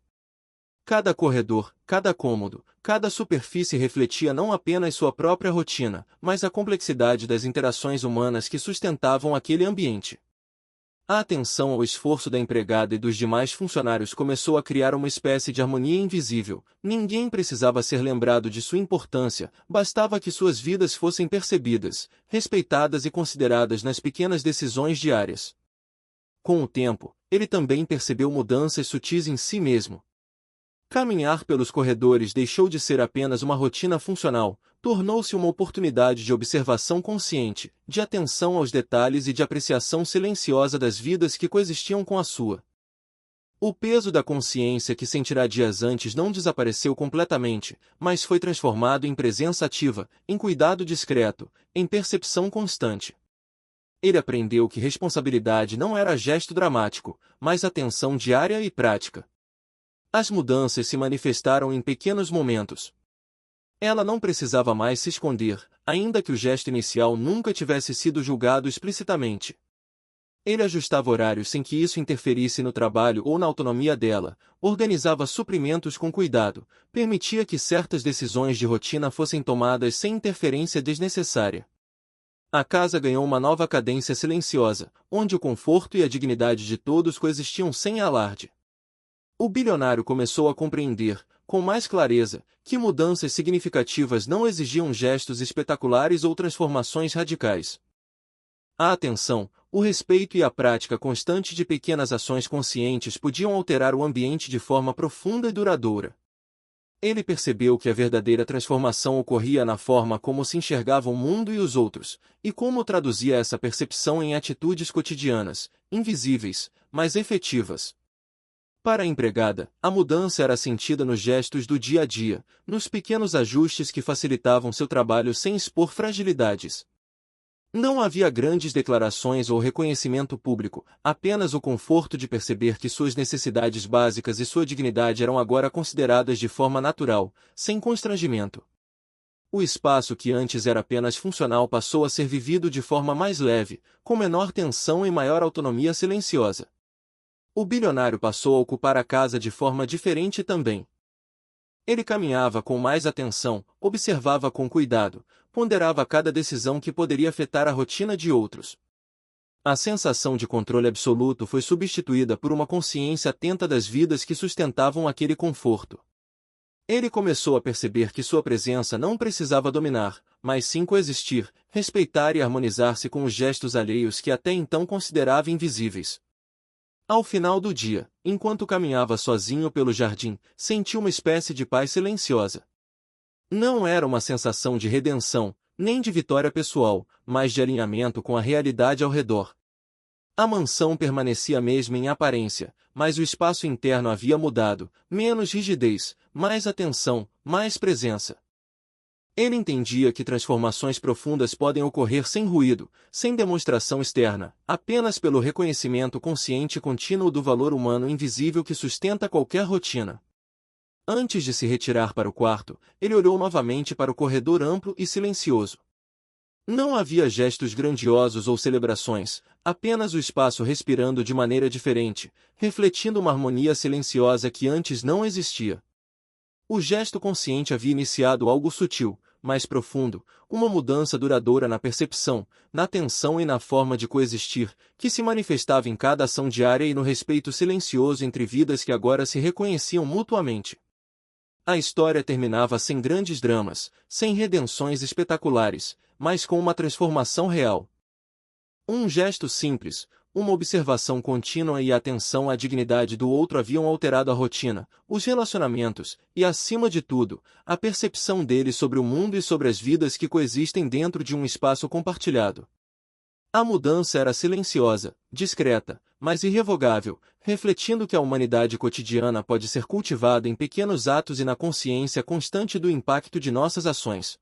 [SPEAKER 1] Cada corredor, cada cômodo, cada superfície refletia não apenas sua própria rotina, mas a complexidade das interações humanas que sustentavam aquele ambiente. A atenção ao esforço da empregada e dos demais funcionários começou a criar uma espécie de harmonia invisível. Ninguém precisava ser lembrado de sua importância, bastava que suas vidas fossem percebidas, respeitadas e consideradas nas pequenas decisões diárias. Com o tempo, ele também percebeu mudanças sutis em si mesmo. Caminhar pelos corredores deixou de ser apenas uma rotina funcional, tornou-se uma oportunidade de observação consciente, de atenção aos detalhes e de apreciação silenciosa das vidas que coexistiam com a sua. O peso da consciência que sentirá dias antes não desapareceu completamente, mas foi transformado em presença ativa, em cuidado discreto, em percepção constante. Ele aprendeu que responsabilidade não era gesto dramático, mas atenção diária e prática. As mudanças se manifestaram em pequenos momentos. Ela não precisava mais se esconder, ainda que o gesto inicial nunca tivesse sido julgado explicitamente. Ele ajustava horários sem que isso interferisse no trabalho ou na autonomia dela, organizava suprimentos com cuidado, permitia que certas decisões de rotina fossem tomadas sem interferência desnecessária. A casa ganhou uma nova cadência silenciosa, onde o conforto e a dignidade de todos coexistiam sem alarde. O bilionário começou a compreender, com mais clareza, que mudanças significativas não exigiam gestos espetaculares ou transformações radicais. A atenção, o respeito e a prática constante de pequenas ações conscientes podiam alterar o ambiente de forma profunda e duradoura. Ele percebeu que a verdadeira transformação ocorria na forma como se enxergava o mundo e os outros, e como traduzia essa percepção em atitudes cotidianas, invisíveis, mas efetivas. Para a empregada, a mudança era sentida nos gestos do dia a dia, nos pequenos ajustes que facilitavam seu trabalho sem expor fragilidades. Não havia grandes declarações ou reconhecimento público, apenas o conforto de perceber que suas necessidades básicas e sua dignidade eram agora consideradas de forma natural, sem constrangimento. O espaço que antes era apenas funcional passou a ser vivido de forma mais leve, com menor tensão e maior autonomia silenciosa. O bilionário passou a ocupar a casa de forma diferente também. Ele caminhava com mais atenção, observava com cuidado, ponderava cada decisão que poderia afetar a rotina de outros. A sensação de controle absoluto foi substituída por uma consciência atenta das vidas que sustentavam aquele conforto. Ele começou a perceber que sua presença não precisava dominar, mas sim coexistir, respeitar e harmonizar-se com os gestos alheios que até então considerava invisíveis. Ao final do dia, enquanto caminhava sozinho pelo jardim, sentiu uma espécie de paz silenciosa. Não era uma sensação de redenção, nem de vitória pessoal, mas de alinhamento com a realidade ao redor. A mansão permanecia a mesma em aparência, mas o espaço interno havia mudado, menos rigidez, mais atenção, mais presença. Ele entendia que transformações profundas podem ocorrer sem ruído, sem demonstração externa, apenas pelo reconhecimento consciente e contínuo do valor humano invisível que sustenta qualquer rotina. Antes de se retirar para o quarto, ele olhou novamente para o corredor amplo e silencioso. Não havia gestos grandiosos ou celebrações, apenas o espaço respirando de maneira diferente, refletindo uma harmonia silenciosa que antes não existia. O gesto consciente havia iniciado algo sutil, mais profundo, uma mudança duradoura na percepção, na atenção e na forma de coexistir, que se manifestava em cada ação diária e no respeito silencioso entre vidas que agora se reconheciam mutuamente. A história terminava sem grandes dramas, sem redenções espetaculares, mas com uma transformação real. Um gesto simples, uma observação contínua e a atenção à dignidade do outro haviam alterado a rotina, os relacionamentos, e, acima de tudo, a percepção dele sobre o mundo e sobre as vidas que coexistem dentro de um espaço compartilhado. A mudança era silenciosa, discreta, mas irrevogável, refletindo que a humanidade cotidiana pode ser cultivada em pequenos atos e na consciência constante do impacto de nossas ações.